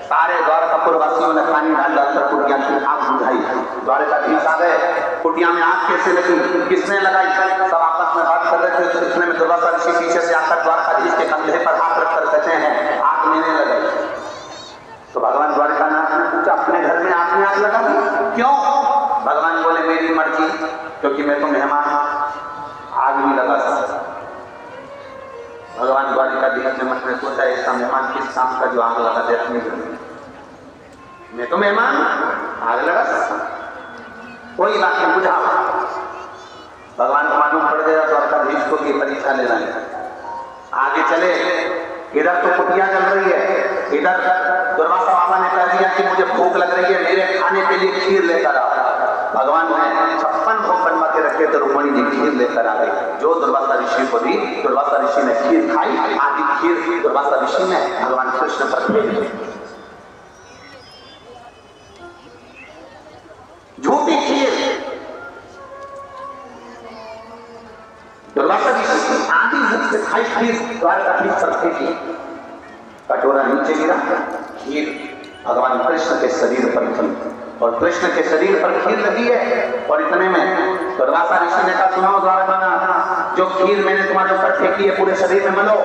सारे द्वारकापुर वासियों ने पानी डालकर कुटिया की आग बुझाई। द्वारकाधीश आ गए। कुटिया में आग कैसे लगी, किसने लगाई? सब आपस में बात कर रहे थे। इतने में दुर्वासा ऋषि पीछे से आकर द्वारकाधीश के कंधे पर हाथ रखकर कहते हैं आग मैंने लगाई। तो भगवान द्वारकानाथ ने पूछा अपने घर में आपने आग लगा दी क्यों? भगवान बोले मेरी मर्जी, क्योंकि मैं तो मेहमान आग नहीं लगा सकता। भगवान द्वारिकाधीश ने मन में सोचा ऐसा मेहमान किस काम का जो आग लगा दे अपने घर में? मैं तो मेहमान आग लगा सकता, कोई बात नहीं बुझाओ। भगवान को मालूम पड़ गया द्वारकाधीश को कि परीक्षा लेना है। आगे चले। इधर तो कुटिया जल रही है, इधर दुर्वासा बाबा ने कह दिया कि मुझे भूख लग रही है, मेरे खाने के लिए खीर लेकर आओ। भगवान ने 56 भोग बनवा के रखे थे। रुक्मणी जी खीर लेकर आ गई जो दुर्वासा ऋषि को दी। दुर्वासा ऋषि ने खीर खाई। आधी खीर दुर्वासा ऋषि ने भगवान कृष्ण पर भेज दी। झूठी खीर दुर्वासा ऋषि आधी मुख से खाई खीर द्वारकाधीश पर फेंकी। कटोरा नीचे गिरा, खीर भगवान कृष्ण के शरीर पर थी और कृष्ण के शरीर पर खीर लगी है। और इतने में दुर्वासा ऋषि ने कहा सुनाओ द्वारकानाथ, जो खीर मैंने तुम्हारे ऊपर फेंकी है पूरे शरीर में मलो।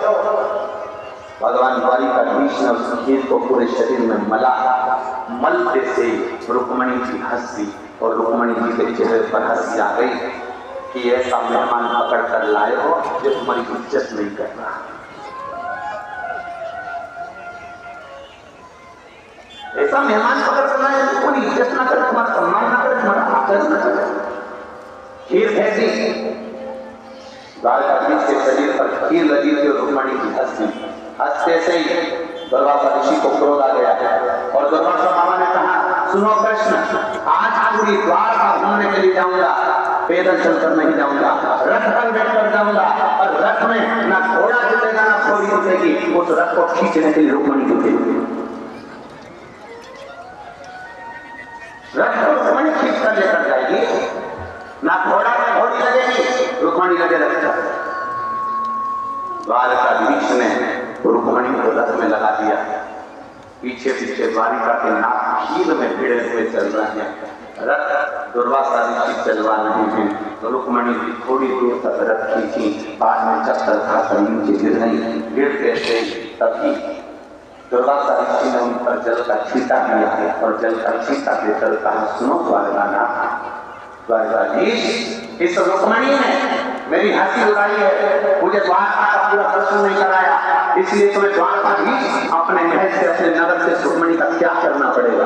भगवान द्वारिकाधीश ने उस खीर को पूरे शरीर में मला। मलते से रुक्मणी जी हंस दी और रुक्मणी जी के चेहरे पर हंसी आ गई कि ऐसा मेहमान पकड़ कर लाए हो जो तुम्हारी इज्जत नहीं कर रहा। ऐसा मेहमान पकड़ कर लाए जो कोई इज्जत ना करे, तुम्हारा सम्मान ना करे, तुम्हारा आदर ना करे। खीर फेंकी। द्वारकाधीश के शरीर पर खीर लगी थी और रुक्मणी जी हंसी। हंसते से ही दुर्वासा ऋषि को क्रोध आ गया और दुर्वासा बाबा ने कहा सुनो कृष्ण, आज पूरी द्वारका घूमने के लिए जाऊंगा, पैदल चलकर नहीं जाऊंगा, रथ पर बैठकर जाऊंगा और रथ में ना घोड़ा जुटेगा ना घोड़ी जुटेगी। उस रथ को खींचने के लिए रुक्मणी जुटेगी। रथ को रुक्मणी खींच कर लेकर जाएगी, ना घोड़ा ना घोड़ी लगेगी, रुक्मणी लगे रखता। द्वारकाधीश ने रुक्मणी को रथ में लगा दिया। पीछे पीछे द्वारिका के नाथ खीर में भिड़े हुए चल रहे हैं। रथ दुर्वासा ऋषि चलवा रहे हैं। तो रुक्मणी भी थोड़ी दूर तक रथ खींची, बाद में चक्कर खाकर नीचे गिर गई। गिरते से तभी दुर्वासा ऋषि ने उन पर जल का छींटा दिया है और जल का छींटा देकर कहा सुनो द्वारकाधीश, इस रुक्मणी ने मेरी हंसी उड़ाई है, मुझे द्वारका का पूरा दर्शन नहीं कराया, इसलिए तुम्हें द्वारकाधीश अपने महल से अपने नगर से रुक्मणी का त्याग करना पड़ेगा।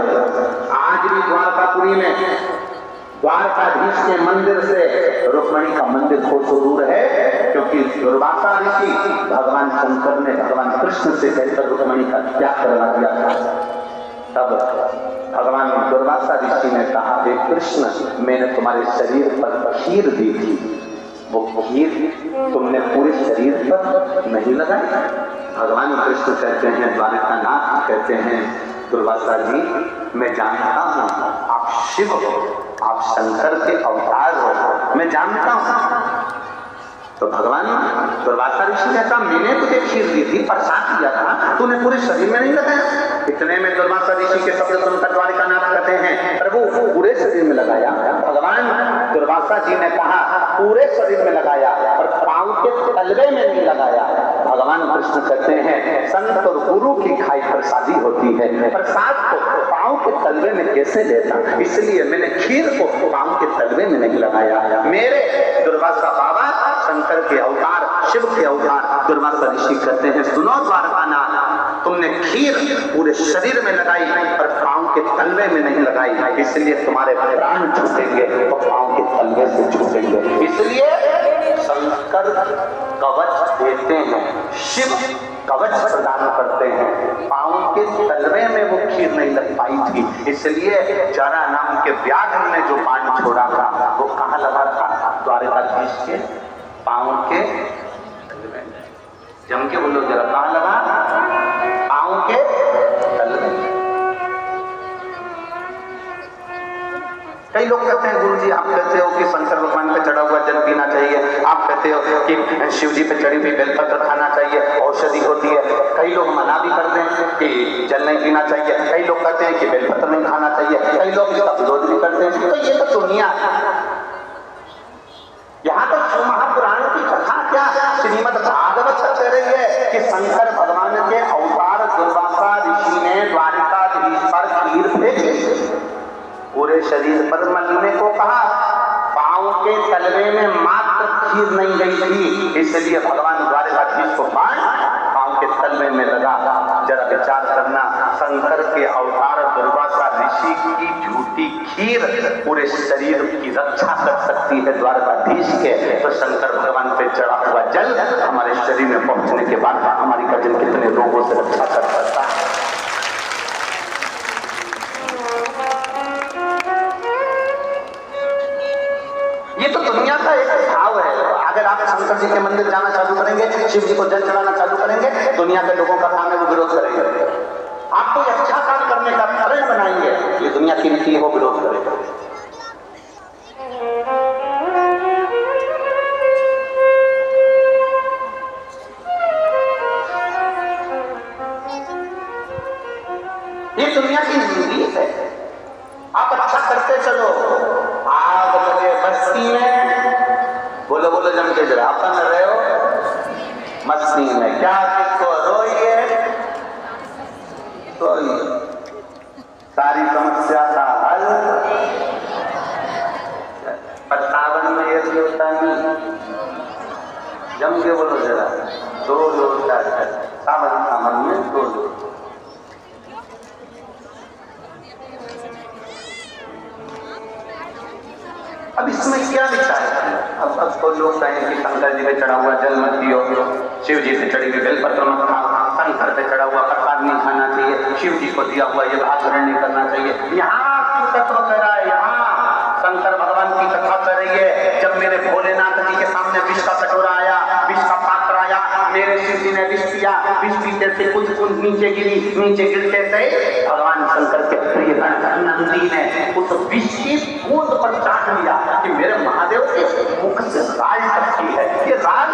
आज भी द्वारकापुरी में द्वारकाधीश के मंदिर से रुक्मणी का मंदिर थोड़ा दूर है, क्योंकि दुर्वासा ऋषि भगवान शंकर ने भगवान कृष्ण से कहकर रुक्मणी का त्याग करवा दिया था। तब भगवान दुर्वासा ऋषि ने कहा, हे कृष्ण, मैंने तुम्हारे शरीर पर खीर दी थी, वो खीर तुमने पूरे शरीर पर नहीं लगाई। भगवान कृष्ण कहते हैं, द्वारकानाथ कहते हैं, दुर्वासा जी मैं जानता हूं आप शिव हो, आप शंकर के अवतार हो, मैं जानता हूं। तो भगवान दुर्वासा ऋषि ने कहा, मैंने तुझे खीर दी थी, प्रसाद दिया था, तूने पूरे शरीर में नहीं लगाया। इतने में दुर्वासा ऋषि के शब्द सुनकर द्वारिकानाथ कहते हैं, प्रभु पूरे शरीर में लगाया। भगवान दुर्वासा जी ने कहा, पूरे शरीर में लगाया पर पांव के तलवे में नहीं लगाया। भगवान कृष्ण कहते हैं, संत और गुरु की खाई प्रसादी होती है, प्रसाद को पांव के तलवे में कैसे लेता, इसलिए मैंने खीर को पांव के तलवे में नहीं लगाया। मेरे दुर्वासा बाबा शंकर के अवतार, शिव के अवतार दुर्वासा ऋषि कहते हैं, सुनो द्वारकानाथ, तुमने खीर पूरे शरीर में लगाई पर पांव के तलवे में नहीं लगाई, इसलिए तुम्हारे प्राण छूटेंगे तो पांव के तलवे से छूटेंगे। इसलिए शंकर कवच देते हैं, शिव कवच प्रदान करते हैं। पांव के तलवे में वो खीर नहीं लग पाई थी, इसलिए जरा नाम के व्याघ्र ने जो बाण छोड़ा था वो कहाँ लगा था? द्वारकाधीश के पांव के तलवे में। जम के बोलो जरा, कहाँ लगा? पांव के तलवे में। कई लोग कहते हैं, गुरु जी आप कहते हो कि शंकर भगवान पे चढ़ा हुआ जल पीना चाहिए, आप कहते हो कि शिव जी पे चढ़ी हुई बेलपत्र खाना चाहिए, औषधि होती है। कई लोग मना भी करते हैं कि जल नहीं पीना चाहिए, कई लोग कहते हैं कि बेलपत्र नहीं खाना चाहिए, कई लोग इसका विरोध भी करते हैं। तो ये तो दुनिया है। यहाँ तो शिव महापुराण की कथा क्या श्रीमद् भागवत कह रही है कि शंकर भगवान के अवतार दुर्वासा ऋषि ने द्वारिकाधीश पर खीर फेंकी, पूरे शरीर पर मलने को कहा, पांव के तलवे में मात्र खीर नहीं गई थी, इसलिए भगवान द्वारकाधीश को बाण पांव के तलवे में लगा। जरा विचार करना, शंकर के अवतार दुर्वासा ऋषि की झूठी खीर पूरे शरीर की रक्षा कर सकती है द्वारकाधीश के, तो शंकर भगवान पे चढ़ा हुआ जल हमारे शरीर में पहुंचने के बाद हमारी गजन कितने रोगों से रक्षा कर सकता है। ये तो दुनिया का एक भाव है। अगर आप शंकर जी के मंदिर जाना चालू करेंगे, शिव जी को जल चढ़ाना चालू करेंगे, दुनिया के लोगों का काम है वो विरोध करेंगे। आप कोई अच्छा काम करने का कारण बनाएंगे, ये दुनिया की नीति है वो विरोध करेगा। ये दुनिया की नीति है। आप अच्छा करते चलो, आग लगे बस्ती में, बोलो बोलो जम के जरा, अपन रहे हो मस्ती में, क्या किसको रोइए तो सारी समस्या का हल। पर सावन में ये भी होता नहीं, जम के बोलो जरा, दो लोग सावन में दो लोग। अब इसमें क्या विचार है? अब तो लोग कहें कि शंकर जी पे चढ़ा हुआ जल मत पियो, शिव जी पे चढ़ी हुई बेलपत्र मत खाओ, शंकर पे चढ़ा हुआ प्रसाद नहीं खाना चाहिए, शिव जी को दिया हुआ ये आचरण नहीं करना चाहिए। यहाँ तत्व कह रहा है, यहाँ शंकर भगवान की कथा कर रही है। जब मेरे भोलेनाथ जी के सामने विष का कटोरा आया, विष का पात्र आया, मेरे शिव जी ने विष पिया, विष पीते से कुछ बूंद नीचे गिरी, नीचे गिरते से भगवान शंकर के प्रिय नंदी ने उस विष की बूंद पर चाट लिया कि मेरे महादेव के मुख से राज टपकी है। ये राज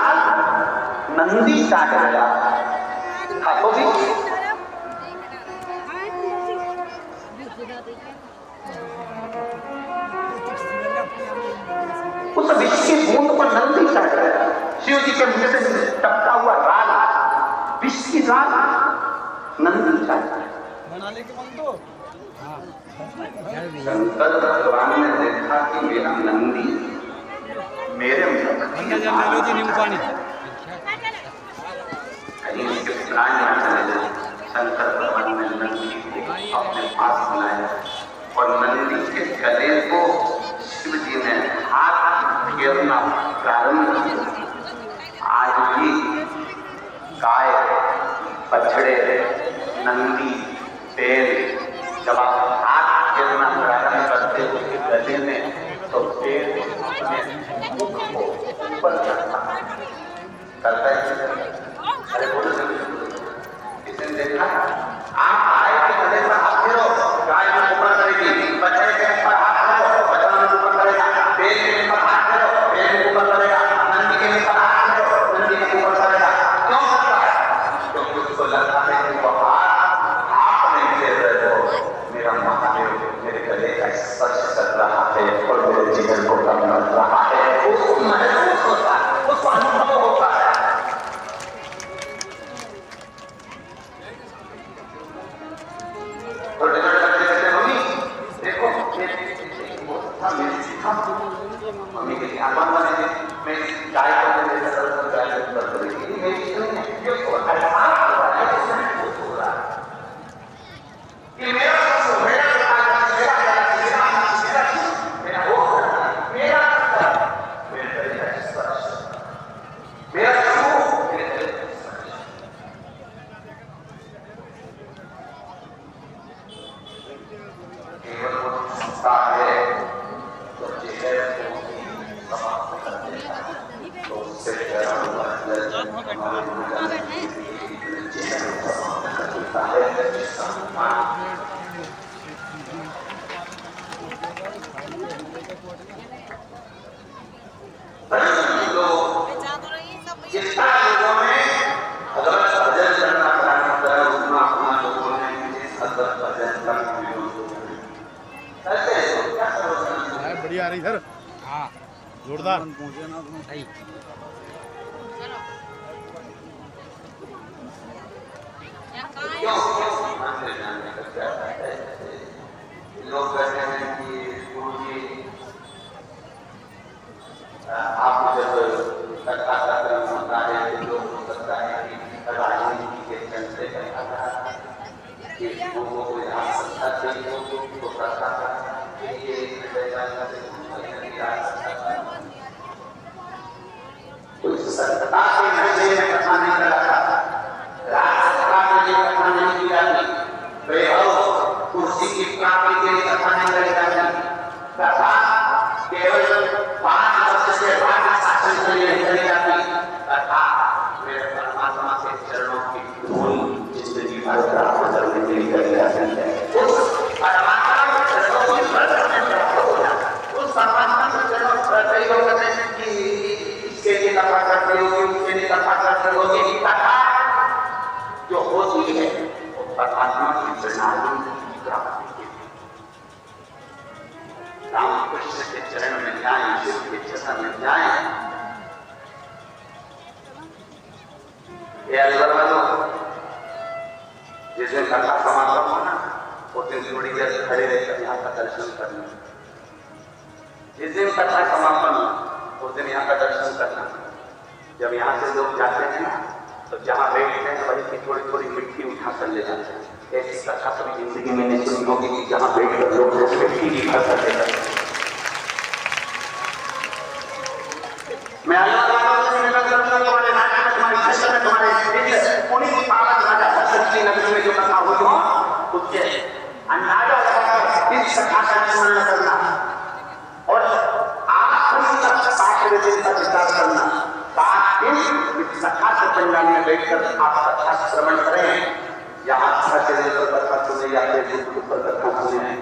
नंदी चाट गया। खातो भी उस विष की बूंद पर नंदी चाट गया। शिव जी के मुख से टपका हुआ राज, विष की राज नंदी चाट गया। शंकर भगवान ने देखा कि मेरा नंदी मेरे मुख कहीं उसके प्राण न चले जाए। शंकर भगवान ने नंदी को अपने पास बुलाया और नंदी के गले को शिव जी ने हाथ फेरना प्रारंभ किया। आज भी गाय, बछड़े, नंदी, बैल जब आप हाथ फेरना प्रारंभ करते हो उसके गले में, तो बैल अपने मुख को ऊपर करता है। अरे बोलो किसने देखा? आप गाय के गले पर हाथ फेरो, गाय में ऊपर करेगी, बछड़े के ऊपर हाथ फेरो, बछड़ा में ऊपर करेगा, बैल के ऊपर हाथ फेरो, बैल के ऊपर करेगा, नंदी के ऊपर हाथ फेरो, नंदी के ऊपर करेगा। क्यों करता है? क्योंकि उसको लगता है कि वो हाथ आप नहीं फेर रहे हो, मेरा महादेव मेरे गले का स्पर्श कर रहा है और मेरे जीवन को कम कर रहा है। उसको महसूस होता है, उसको अनुभव होता है। छोटे छोटे बच्चे कहते हैं मम्मी देखो मम्मी के ध्यान बने मैं गाय को गाय कर करेगी मेरी ये मेरा बढ़िया आ रही सर। हाँ जोरदार। लोग कहते हैं कि गुरुजी आप जब कथा कार्यक्रम होता है तो लोग हो सकता है कि राजनीति के चलते कि लोगों को यहाँ सत्ता चाहिए तो सत्ता कोई सत्ता के नशे में कथा नहीं करता, राजसत्ता के लिए कथा नहीं की जाती, वैभव कुर्सी की प्राप्ति के लिए कथा नहीं करी जाती। कथा केवल 5 वर्ष के बाद शासन के लिए नहीं करी जाती। कथा मेरे परमात्मा के चरणों की धूल जिंदगी भर प्राप्त करने के लिए करी जाती है। उस परमात्मा के चरणों की उस परमात्मा के चरणों पर कई लोग कहते हैं कि इसके लिए कथा करते होगी, उसके लिए कथा करते होगी। कथा जो होती है वो परमात्मा की प्रणाली की प्राप्ति के लिए, राम कृष्ण के चरण में जाए, शिव के चरण में जाए। ये जिस दिन कथा समापन होना उस दिन थोड़ी देर खड़े रहकर यहाँ का दर्शन करना। जिस दिन कथा समापन हो उस दिन यहाँ का दर्शन करना। जब यहाँ से लोग जाते हैं ना तो जहाँ बैठते हैं वहीं की थोड़ी थोड़ी मिट्टी उठा कर ले जाते हैं। ऐसी कथा कभी जिंदगी में नहीं सुनी होगी कि जहाँ बैठकर लोग मिट्टी की भर कर ले जाते हैं। मैं नगरी में जो कथा हुई हो उससे अंदाजा लगाकर इस कथा का स्मरण करना और आखिरी तक 5 दिन का विचार करना। 5 दिन इस कथा के पंडाल में बैठकर आप कथा श्रवण करें। यहाँ अच्छा चले तो कथा सुने या फिर ऊपर कथा सुने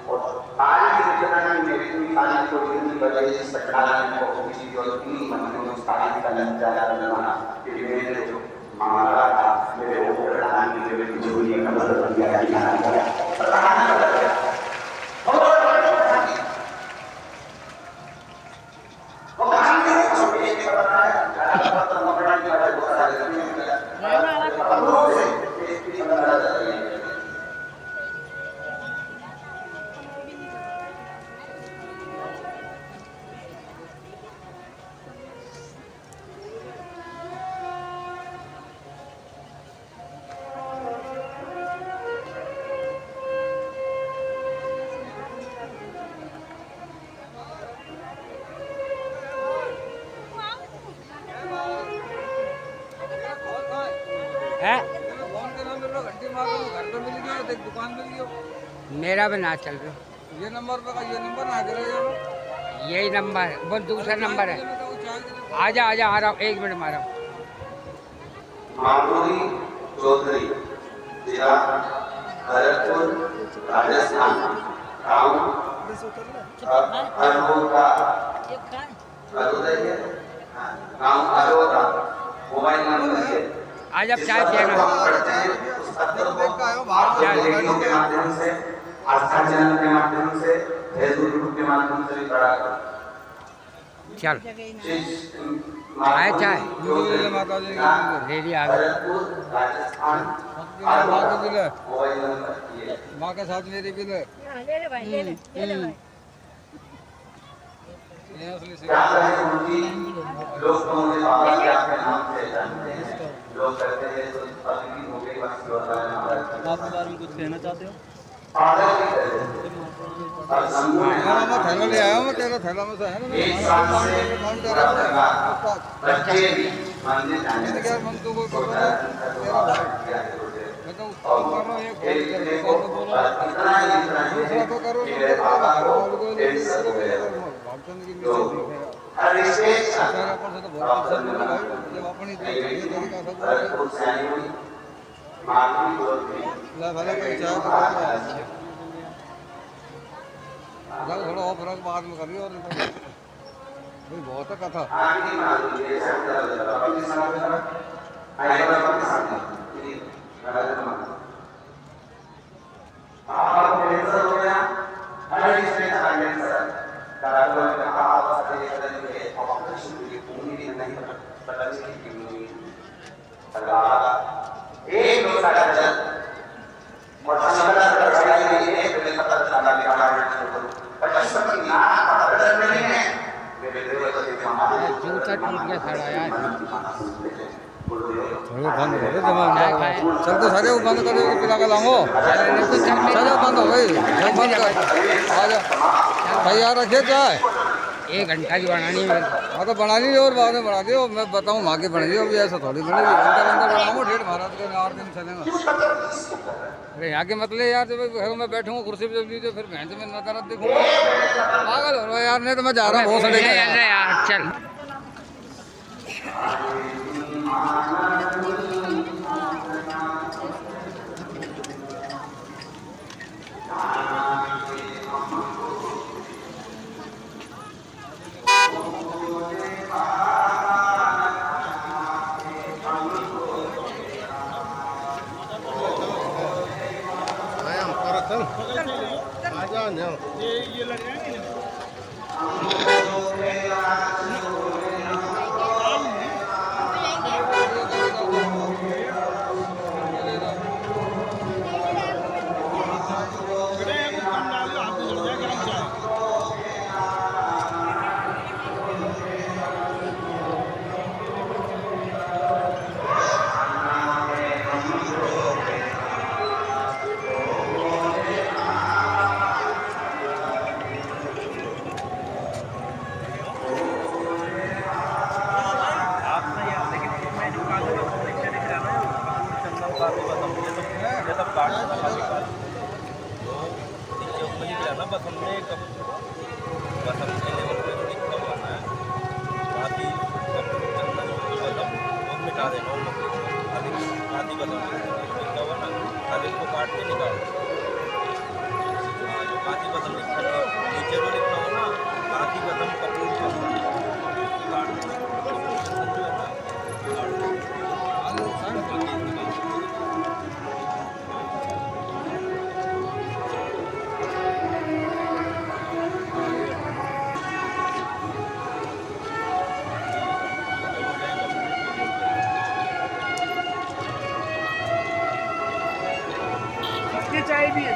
और तारीख विज्ञान में इतनी तारीख को इतनी बजे इस पंडाल में पहुंची और 3 महीनों में तारीख का नतीजा करना कि मेरे जो महाराज मेरे प्रधान मेरे जोड़ी का मतलब दिया है फोन के नाम पे घंटी मार रहा हूँ, घर पे मिल गया, देख दुकान मिल गया। मेरा भी ना चल रहा। ये नंबर पे का ये नंबर ना करेगा। यही नंबर है, वो दूसरा नंबर है। आजा आजा, आ रहा हूँ, 1 मिनट में आ रहा हूँ। माधुरी चौधरी, जिला भरतपुर, राजस्थान। गाँव अरोरा, गाँव अरोरा। मोबाइल नंबर है। आज आप चाय पिएगा। रेडियो के माध्यम से, आस्था चैनल के माध्यम से, फेसबुक यूट्यूब के माध्यम से भी पढ़ा करो। चल आए चाय माता जी रेडी आ गए। राजस्थान। माँ के बिल है, मोबाइल नंबर ये माँ के साथ मेरी बिल है। ये असली से क्या है उनकी लोग तो मुझे बाबा जी आपके नाम से जानते हैं। लोग कहते हैं तो पत्नी हो गई बस होता है हमारा। आप के बारे में कुछ कहना चाहते हो? पागल की तरह और समूह में मेरा मैं थैला ले आया हूँ, मैं तेरा थैला में से है ना, एक साल से पूरा परिवार बच्चे भी मंदिर जाने मैंने लगे। क्या मन तो कोई पता नहीं, तेरा मैं तो उसको कर रहा हूँ, एक फोन कर रहा हूँ, बोला इतना ही दूसरा तो करो कि ना, मेरे पापा को को डेढ़ साल हो गया। भागचंद की तो नीचे देखेगा। हर रिश्ते सारा पर से तो बहुत अच्छा बोला भाई, जब अपनी तरीका सब बोला भरतपुर से आई हुई माधुरी चौधरी। ला भला कोई चाहे तो करो, जाओ थोड़ा और फर्क बाद में करिए। और भाई बहुत है कथा। आगे माधुरी ये सब तरह अपनी समाज में आए वाला अपने सामने ये राजा माधुरी आप कैंसर हो गया, हर रिश्ते का कैंसर डॉक्टर ने कहा आप सारे तरह के ऑपरेशन के लिए पूरी भी नहीं पता चली कि मुझे अल्लाह एक लोटा जल और समझा कर चढ़ाई गई है। पहले पता चला कि हमारे पच्चीस की ना पता नहीं है मेरे देवता के महान जूता टूट गया सारा यार। बंद हो गए जमान, चल तो सारे बंद कर दो, पिला के लाओ। चलो बंद हो गई, सब बंद कर आ जा। तैयार रखे चाय, 1 घंटा की बनानी है। हाँ तो बना लीजिए और बाद में बना दियो। मैं बताऊँ माँ की बनेगी, अभी ऐसा थोड़ी बनेगी। अंदर अंदर बनाऊँ, डेढ़ महाराज के 8 दिन चलेगा। अरे यहाँ के मतलब यार, जब घर में बैठूँगा कुर्सी पे जब लीजिए, फिर भैंस में नकारात देखूँगा, पागल हो रहा है यार। नहीं तो मैं जा रहा हूँ, बहुत सड़ेगा यार। यार चल आजा ना ये लग रहा है चाय भी है,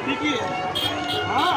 ठीक है। हाँ